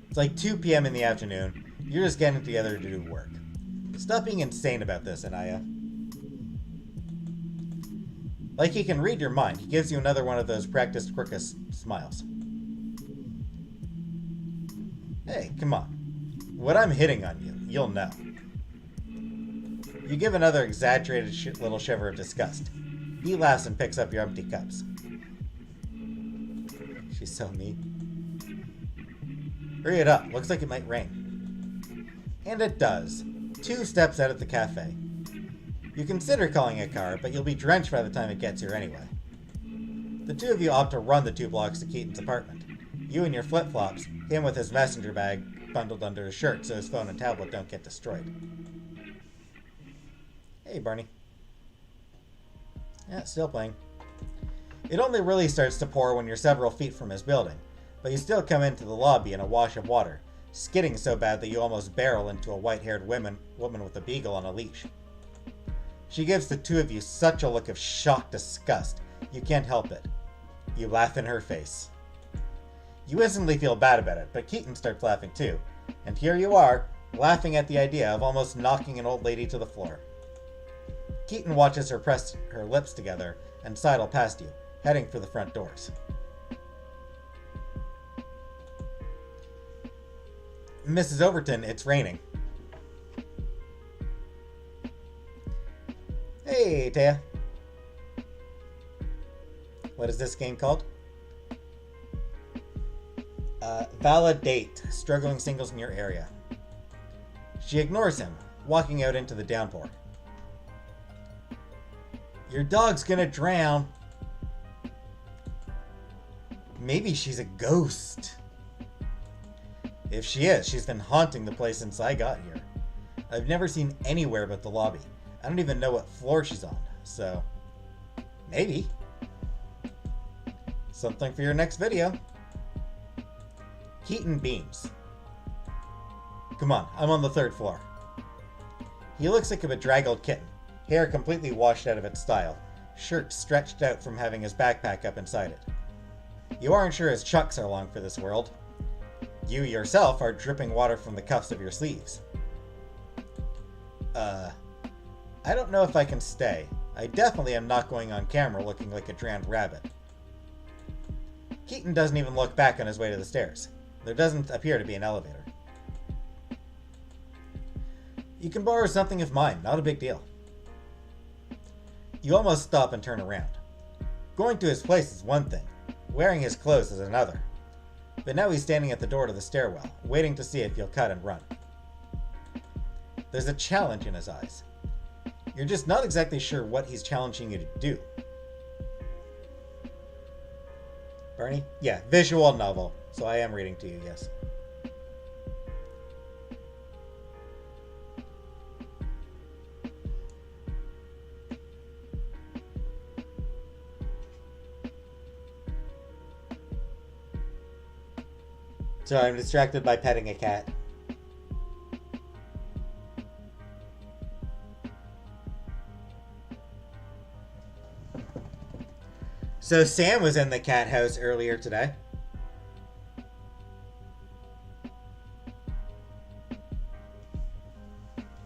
It's like 2 p.m. in the afternoon. You're just getting together to do work. Stop being insane about this, Anaya. Like he can read your mind, he gives you another one of those practiced Quirkus smiles. Hey, come on. When I'm hitting on you, you'll know. You give another exaggerated little shiver of disgust. He laughs and picks up your empty cups. She's so mean. Hurry it up. Looks like it might rain. And it does. 2 steps out of the cafe. You consider calling a car, but you'll be drenched by the time it gets here anyway. The two of you opt to run the 2 blocks to Keaton's apartment. You in your flip-flops, him with his messenger bag bundled under his shirt so his phone and tablet don't get destroyed. Hey, Barney. Yeah, still playing. It only really starts to pour when you're several feet from his building, but you still come into the lobby in a wash of water, skidding so bad that you almost barrel into a white-haired woman with a beagle on a leash. She gives the 2 of you such a look of shocked disgust, you can't help it. You laugh in her face. You instantly feel bad about it, but Keaton starts laughing too, and here you are, laughing at the idea of almost knocking an old lady to the floor. Keaton watches her press her lips together and sidle past you, heading for the front doors. Mrs. Overton, it's raining. Hey, Taya. What is this game called? ValiDate, struggling singles in your area. She ignores him, walking out into the downpour. Your dog's gonna drown. Maybe she's a ghost. If she is, she's been haunting the place since I got here. I've never seen anywhere but the lobby. I don't even know what floor she's on, so maybe. Something for your next video. Keaton beams. Come on, I'm on the 3rd floor. He looks like a bedraggled kitten, hair completely washed out of its style, shirt stretched out from having his backpack up inside it. You aren't sure his chucks are long for this world. You yourself are dripping water from the cuffs of your sleeves. I don't know if I can stay. I definitely am not going on camera looking like a drowned rabbit. Keaton doesn't even look back on his way to the stairs. There doesn't appear to be an elevator. You can borrow something of mine, not a big deal. You almost stop and turn around. Going to his place is one thing, wearing his clothes is another. But now he's standing at the door to the stairwell, waiting to see if you'll cut and run. There's a challenge in his eyes. You're just not exactly sure what he's challenging you to do. Barney? Yeah, visual novel. So I am reading to you, yes. Sorry, I'm distracted by petting a cat. So Sam was in the cat house earlier today.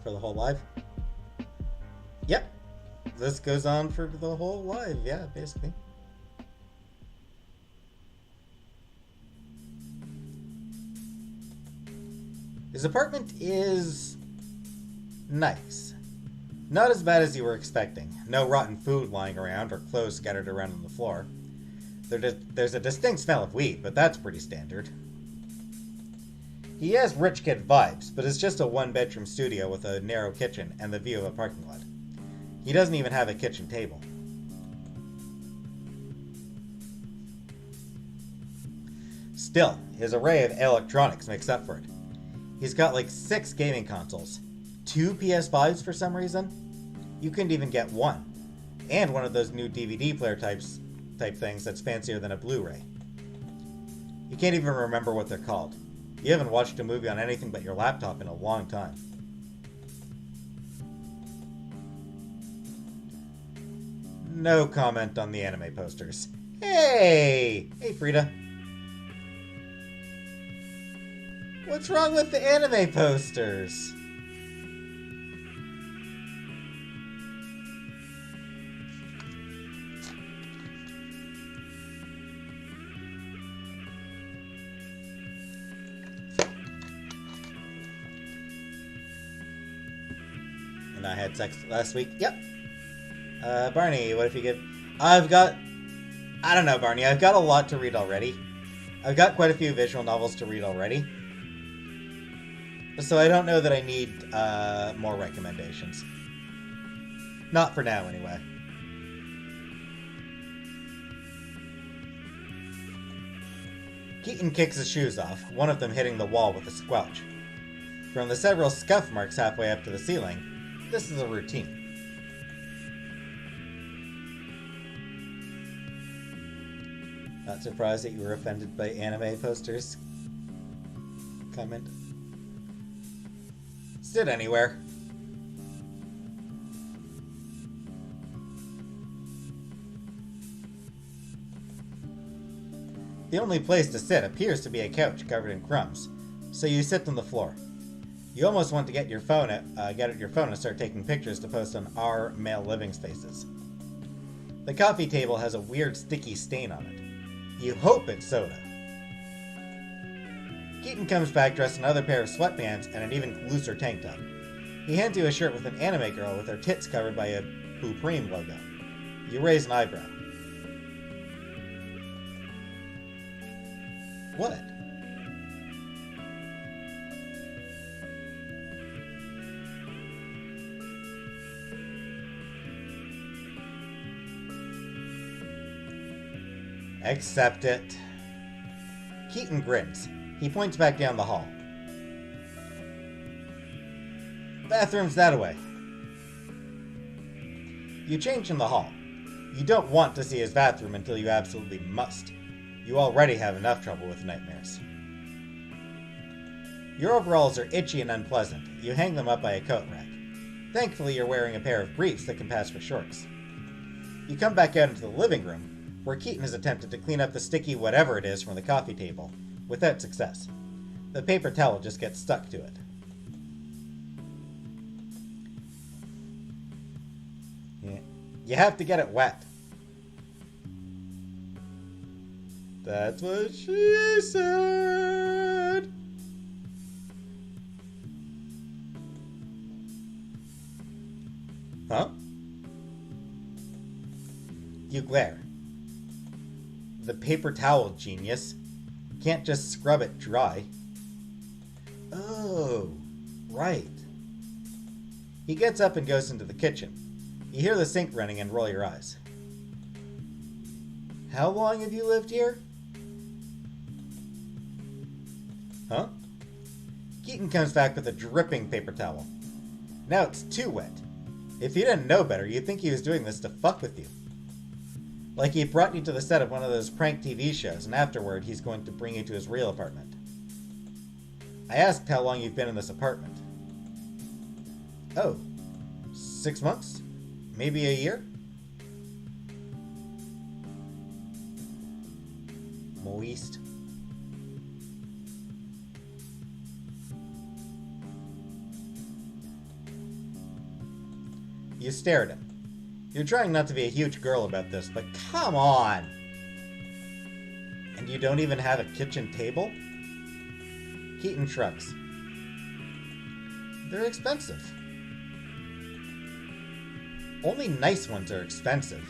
For the whole live? Yep. This goes on for the whole live, yeah, basically. His apartment is nice. Not as bad as you were expecting. No rotten food lying around or clothes scattered around on the floor. There's a distinct smell of weed, but that's pretty standard. He has rich kid vibes, but it's just a one-bedroom studio with a narrow kitchen and the view of a parking lot. He doesn't even have a kitchen table. Still, his array of electronics makes up for it. He's got like 6 gaming consoles, 2 PS5s for some reason. You couldn't even get one. And one of those new DVD player type things that's fancier than a Blu-ray. You can't even remember what they're called. You haven't watched a movie on anything but your laptop in a long time. No comment on the anime posters. Hey! Hey, Frida. What's wrong with the anime posters? And I had sex last week. Yep. Barney, what if you give... I don't know, Barney. I've got a lot to read already. I've got quite a few visual novels to read already. So I don't know that I need more recommendations. Not for now, anyway. Keaton kicks his shoes off, one of them hitting the wall with a squelch. From the several scuff marks halfway up to the ceiling, this is a routine. Not surprised that you were offended by anime posters. Comment. Sit anywhere. The only place to sit appears to be a couch covered in crumbs, so you sit on the floor. You almost want to get your phone get your phone and start taking pictures to post on our male living spaces. The coffee table has a weird sticky stain on it. You hope it's soda. Keaton comes back dressed in another pair of sweatpants and an even looser tank top. He hands you a shirt with an anime girl with her tits covered by a Supreme logo. You raise an eyebrow. What? Accept it. Keaton grins. He points back down the hall. Bathroom's that way. You change in the hall. You don't want to see his bathroom until you absolutely must. You already have enough trouble with nightmares. Your overalls are itchy and unpleasant. You hang them up by a coat rack. Thankfully, you're wearing a pair of briefs that can pass for shorts. You come back out into the living room, where Keaton has attempted to clean up the sticky whatever it is from the coffee table, without success. The paper towel just gets stuck to it. You have to get it wet. That's what she said. Huh? You glare. The paper towel, genius. Can't just scrub it dry. Oh, right. He gets up and goes into the kitchen. You hear the sink running and roll your eyes. How long have you lived here? Huh? Keaton comes back with a dripping paper towel. Now it's too wet. If you didn't know better, you'd think he was doing this to fuck with you. Like he brought you to the set of one of those prank TV shows, and afterward he's going to bring you to his real apartment. I asked how long you've been in this apartment. Oh, 6 months? Maybe a year? Moist. You stare at him. You're trying not to be a huge girl about this, but come on! And you don't even have a kitchen table? Keaton shrugs. They're expensive. Only nice ones are expensive.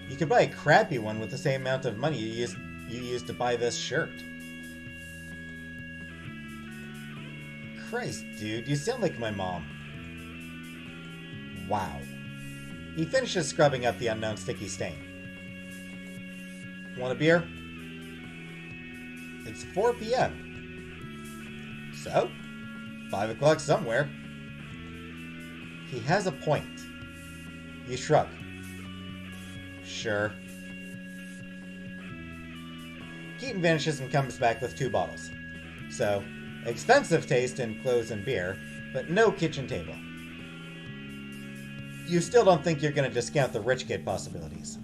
You could buy a crappy one with the same amount of money you used to buy this shirt. Christ, dude, you sound like my mom. Wow. He finishes scrubbing up the unknown sticky stain. Want a beer? It's 4 p.m. So? 5 o'clock somewhere. He has a point. You shrug. Sure. Keaton vanishes and comes back with 2 bottles. So, expensive taste in clothes and beer, but no kitchen table. You still don't think you're going to discount the rich kid possibilities.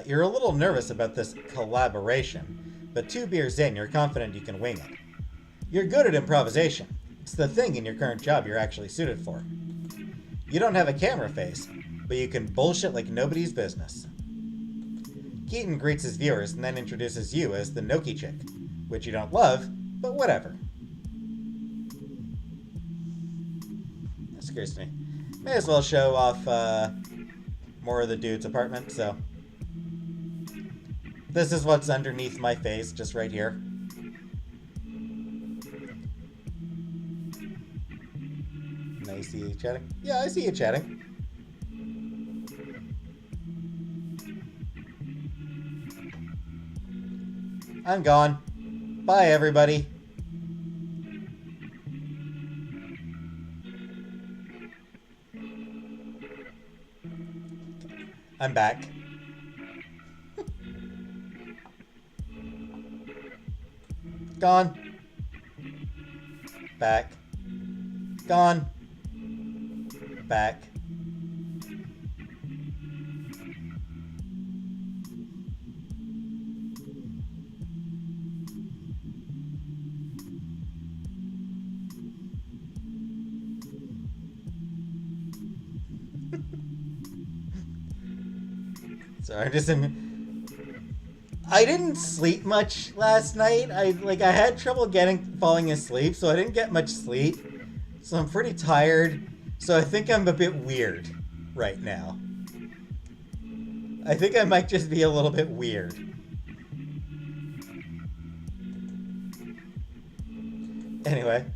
You're a little nervous about this collaboration, but 2 beers in, you're confident you can wing it. You're good at improvisation. It's the thing in your current job you're actually suited for. You don't have a camera face, but you can bullshit like nobody's business. Keaton greets his viewers and then introduces you as the Noki chick, which you don't love, but whatever. That scares me. May as well show off more of the dude's apartment, so... This is what's underneath my face, just right here. I see you chatting. Yeah, I see you chatting. I'm gone. Bye, everybody. I'm back. Gone. Back. Gone. right back. Sorry, I didn't sleep much last night. I had trouble falling asleep, so I didn't get much sleep. So I'm pretty tired. So I think I'm a bit weird right now. I think I might just be a little bit weird. Anyway,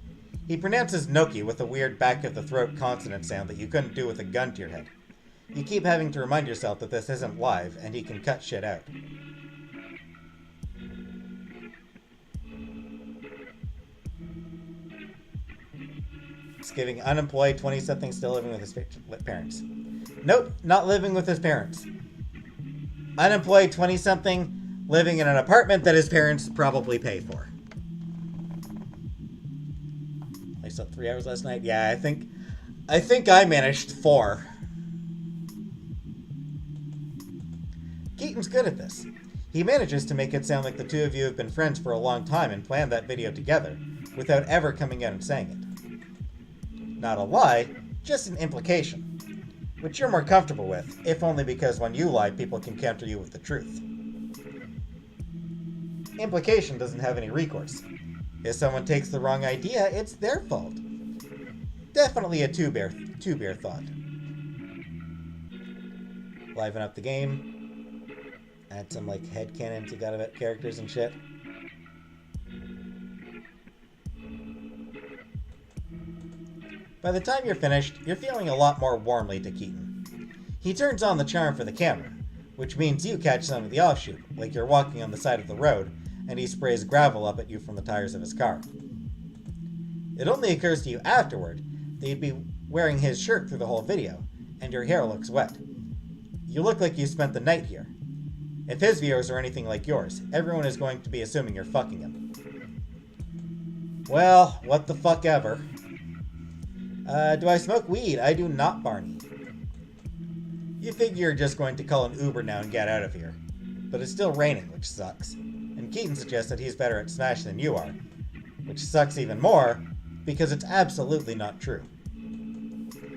he pronounces Noki with a weird back of the throat consonant sound that you couldn't do with a gun to your head. You keep having to remind yourself that this isn't live and he can cut shit out. It's giving unemployed 20-something still living with his parents. Nope, not living with his parents. Unemployed 20-something living in an apartment that his parents probably pay for. I slept 3 hours last night. Yeah, I think I managed 4. Keaton's good at this. He manages to make it sound like the two of you have been friends for a long time and planned that video together, without ever coming out and saying it. Not a lie, just an implication. Which you're more comfortable with, if only because when you lie, people can counter you with the truth. Implication doesn't have any recourse. If someone takes the wrong idea, it's their fault. Definitely a two-bear thought. Liven up the game. Add some, headcanons you got about characters and shit. By the time you're finished, you're feeling a lot more warmly to Keaton. He turns on the charm for the camera, which means you catch some of the offshoot, like you're walking on the side of the road, and he sprays gravel up at you from the tires of his car. It only occurs to you afterward that you'd be wearing his shirt through the whole video, and your hair looks wet. You look like you spent the night here. If his viewers are anything like yours, everyone is going to be assuming you're fucking him. Well, what the fuck ever. Do I smoke weed? I do not, Barney. You figure you're just going to call an Uber now and get out of here. But it's still raining, which sucks. And Keaton suggests that he's better at Smash than you are. Which sucks even more, because it's absolutely not true.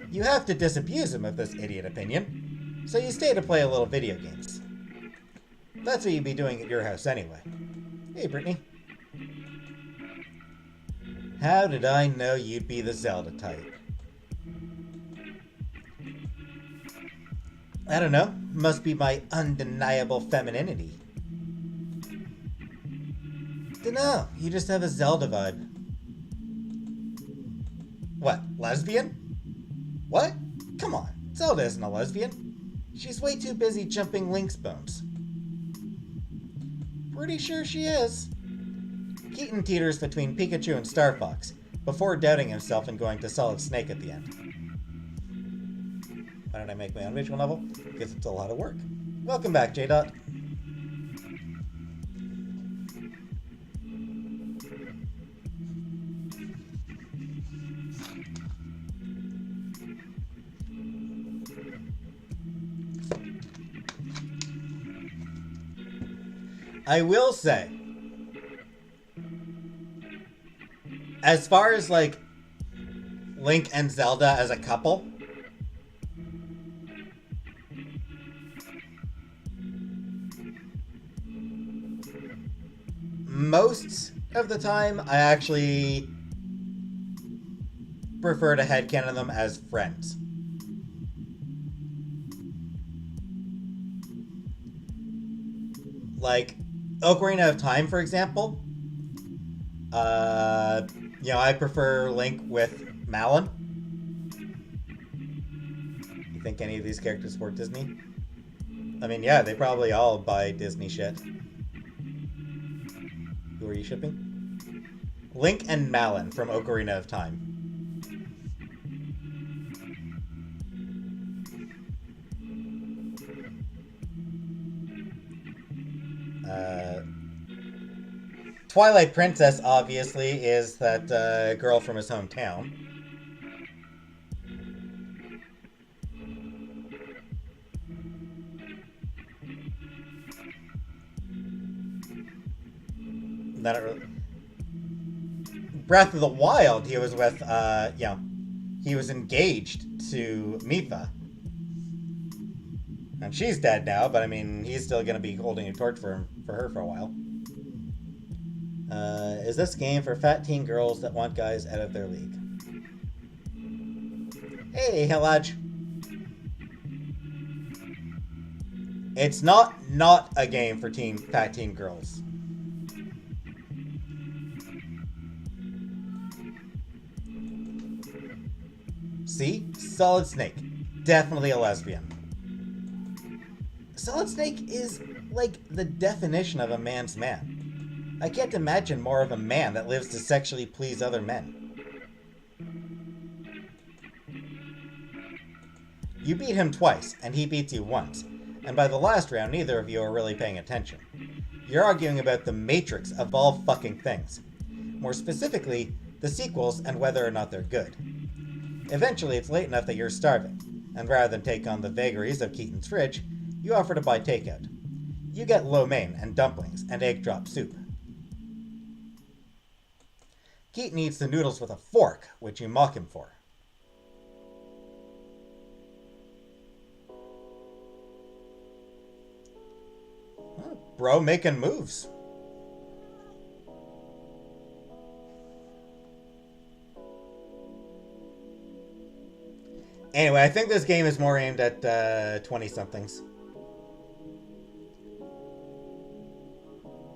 You have to disabuse him of this idiot opinion, so you stay to play a little video games. That's what you'd be doing at your house anyway. Hey, Brittany. How did I know you'd be the Zelda type? I don't know. Must be my undeniable femininity. Dunno. You just have a Zelda vibe. What? Lesbian? What? Come on. Zelda isn't a lesbian. She's way too busy jumping Link's bones. Pretty sure she is. Keaton teeters between Pikachu and Star Fox, before doubting himself and going to Solid Snake at the end. Why don't I make my own visual novel? Because it's a lot of work. Welcome back, J-Dot. I will say, as far as Link and Zelda as a couple, most of the time I actually prefer to headcanon them as friends. Like Ocarina of Time, for example. I prefer Link with Malon. You think any of these characters support Disney? I mean, yeah, they probably all buy Disney shit. Who are you shipping? Link and Malon from Ocarina of Time. Twilight Princess, obviously, is that girl from his hometown. Then Breath of the Wild, he was with, he was engaged to Mipha. And she's dead now, but I mean, he's still going to be holding a torch for her for a while. Is this game for fat teen girls that want guys out of their league? Hey, Hillage. It's not a game for fat teen girls. See? Solid Snake. Definitely a lesbian. Solid Snake is, like, the definition of a man's man. I can't imagine more of a man that lives to sexually please other men. You beat him twice, and he beats you once. And by the last round, neither of you are really paying attention. You're arguing about the matrix of all fucking things. More specifically, the sequels and whether or not they're good. Eventually, it's late enough that you're starving, and rather than take on the vagaries of Keaton's fridge, you offer to buy takeout. You get lo mein and dumplings and egg drop soup. Keaton eats the noodles with a fork, which you mock him for. Oh, bro making moves. Anyway, I think this game is more aimed at 20-somethings.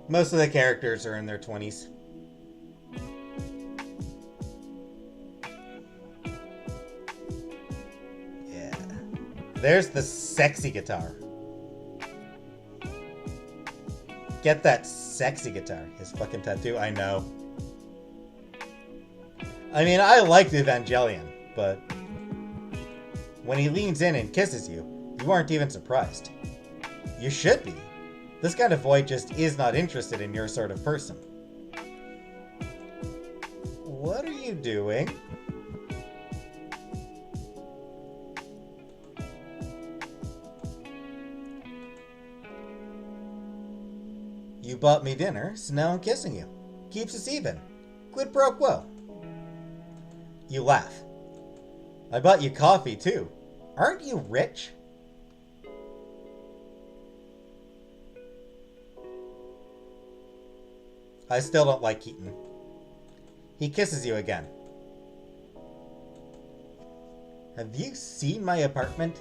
Most of the characters are in their 20s. Yeah. There's the sexy guitar. Get that sexy guitar. His fucking tattoo, I know. I mean, I liked Evangelion, but when he leans in and kisses you, you aren't even surprised. You should be. This kind of boy just is not interested in your sort of person. What are you doing? You bought me dinner, so now I'm kissing you. Keeps us even. Quid pro quo. You laugh. I bought you coffee, too. Aren't you rich? I still don't like Keaton. He kisses you again. Have you seen my apartment?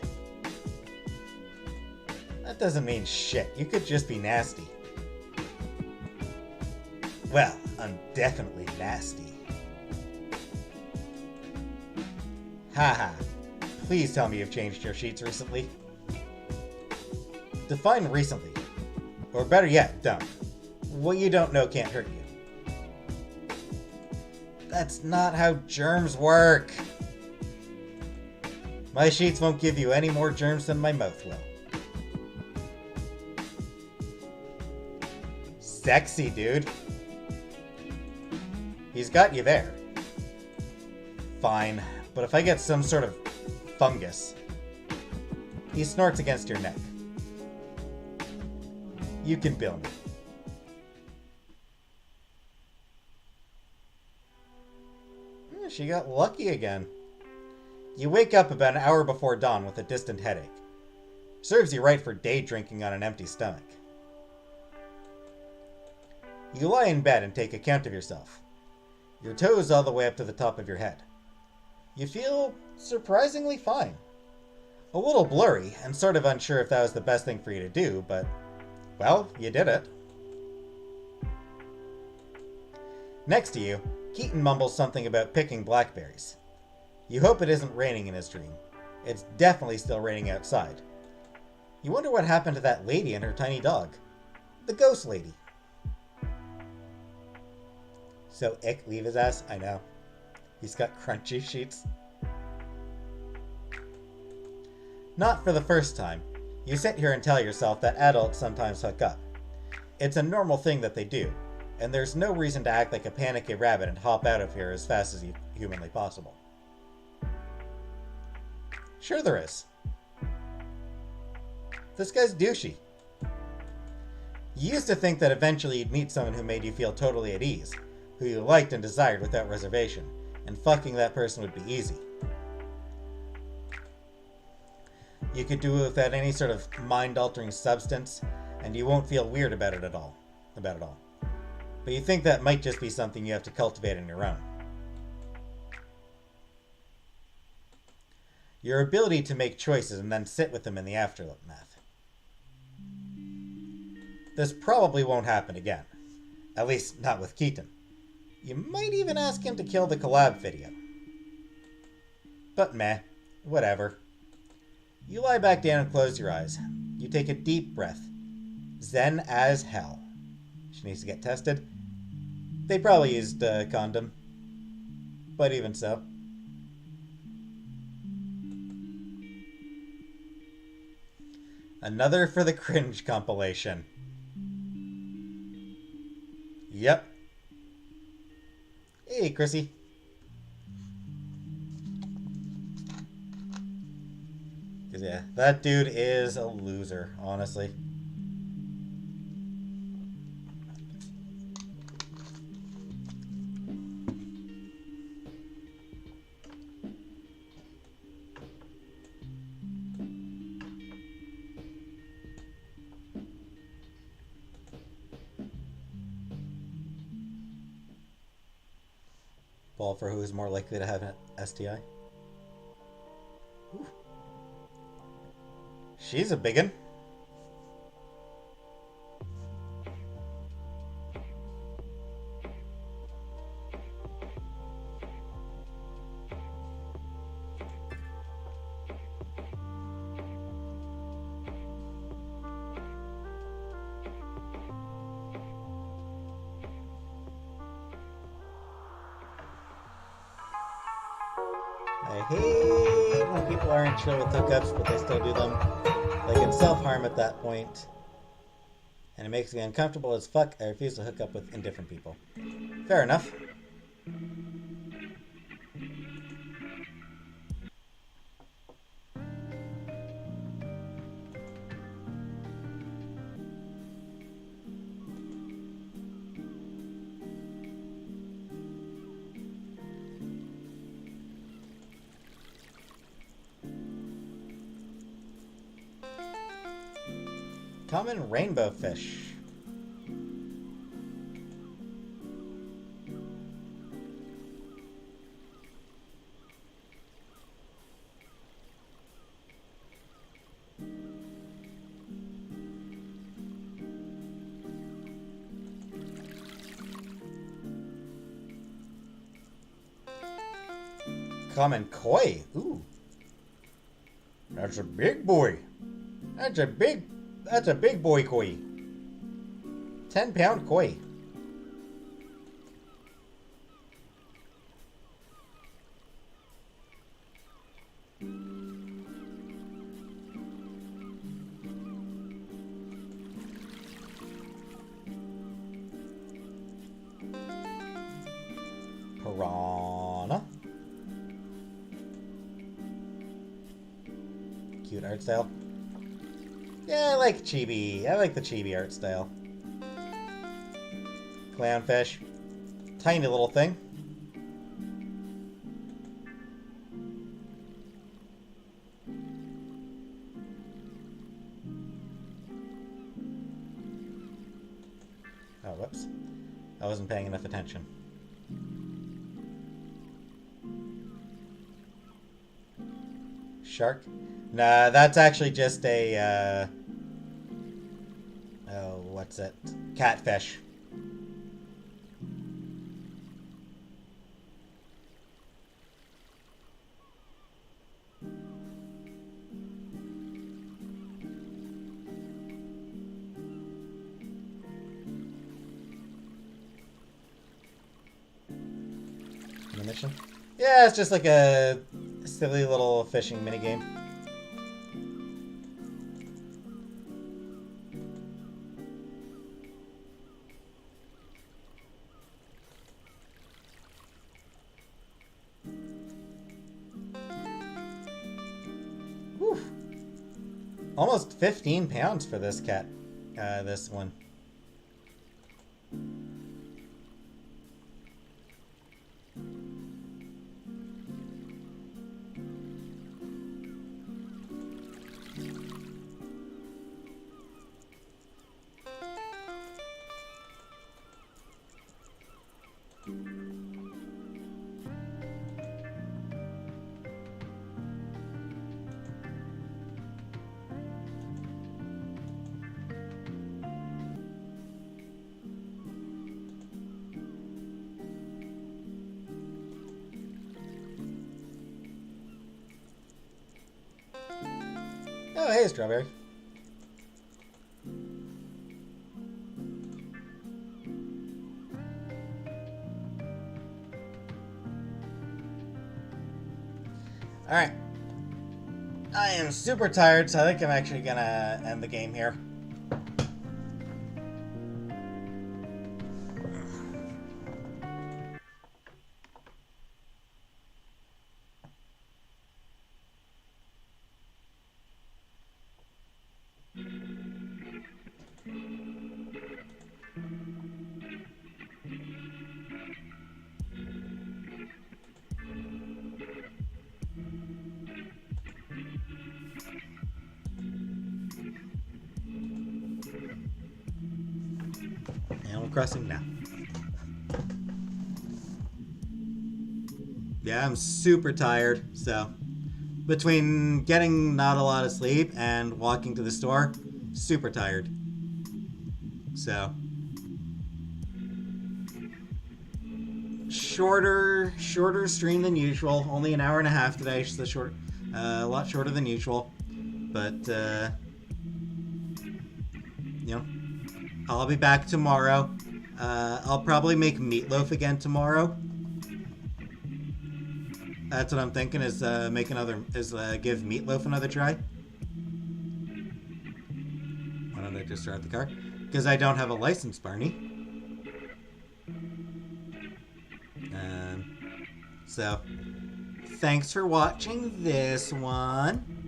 That doesn't mean shit. You could just be nasty. Well, I'm definitely nasty. Haha. Please tell me you've changed your sheets recently. Define recently. Or better yet, don't. What you don't know can't hurt you. That's not how germs work. My sheets won't give you any more germs than my mouth will. Sexy, dude. He's got you there. Fine, but if I get some sort of fungus, he snorts against your neck. You can bill me. She got lucky again. You wake up about an hour before dawn with a distant headache. Serves you right for day drinking on an empty stomach. You lie in bed and take account of yourself. Your toes all the way up to the top of your head. You feel surprisingly fine. A little blurry and sort of unsure if that was the best thing for you to do, but, well, you did it. Next to you, Keaton mumbles something about picking blackberries. You hope it isn't raining in his dream. It's definitely still raining outside. You wonder what happened to that lady and her tiny dog. The ghost lady. So ick, leave his ass? I know. He's got crunchy sheets. Not for the first time. You sit here and tell yourself that adults sometimes hook up. It's a normal thing that they do, and there's no reason to act like a panicky rabbit and hop out of here as fast as humanly possible. Sure there is. This guy's douchey. You used to think that eventually you'd meet someone who made you feel totally at ease, who you liked and desired without reservation, and fucking that person would be easy. You could do it without any sort of mind-altering substance, and you won't feel weird about it all. But you think that might just be something you have to cultivate on your own. Your ability to make choices and then sit with them in the aftermath. This probably won't happen again. At least, not with Keaton. You might even ask him to kill the collab video. But meh, whatever. You lie back down and close your eyes. You take a deep breath. Zen as hell. She needs to get tested. They probably used a condom. But even so. Another for the cringe compilation. Yep. Hey, Chrissy. Cause yeah, that dude is a loser, honestly. Ball for who is more likely to have an STI. Ooh. She's a biggin. I hate when people aren't chill with hookups, but they still do them. They can self-harm at that point. And it makes me uncomfortable as fuck. I refuse to hook up with indifferent people. Fair enough. Common rainbow fish. Common koi. Ooh. That's a big boy. That's a big boy koi. 10-pound koi. Piranha. Cute art style. Yeah, I like chibi. I like the chibi art style. Clownfish. Tiny little thing. Oh, whoops. I wasn't paying enough attention. Shark? Nah, that's actually just a, oh, what's it? Catfish. Mission? Yeah, it's just like a silly little fishing minigame. Whew. Almost 15 pounds for this cat. This one. Hey, Strawberry. Alright. I am super tired, so I think I'm actually gonna end the game here. Animal Crossing now. Yeah, I'm super tired, so between getting not a lot of sleep and walking to the store, super tired. So shorter stream than usual. Only an hour and a half today, so a lot shorter than usual. But you know, I'll be back tomorrow. I'll probably make meatloaf again tomorrow. That's what I'm thinking. Is give meatloaf another try. Why don't I just start the car? Because I don't have a license, Barney. So, thanks for watching this one.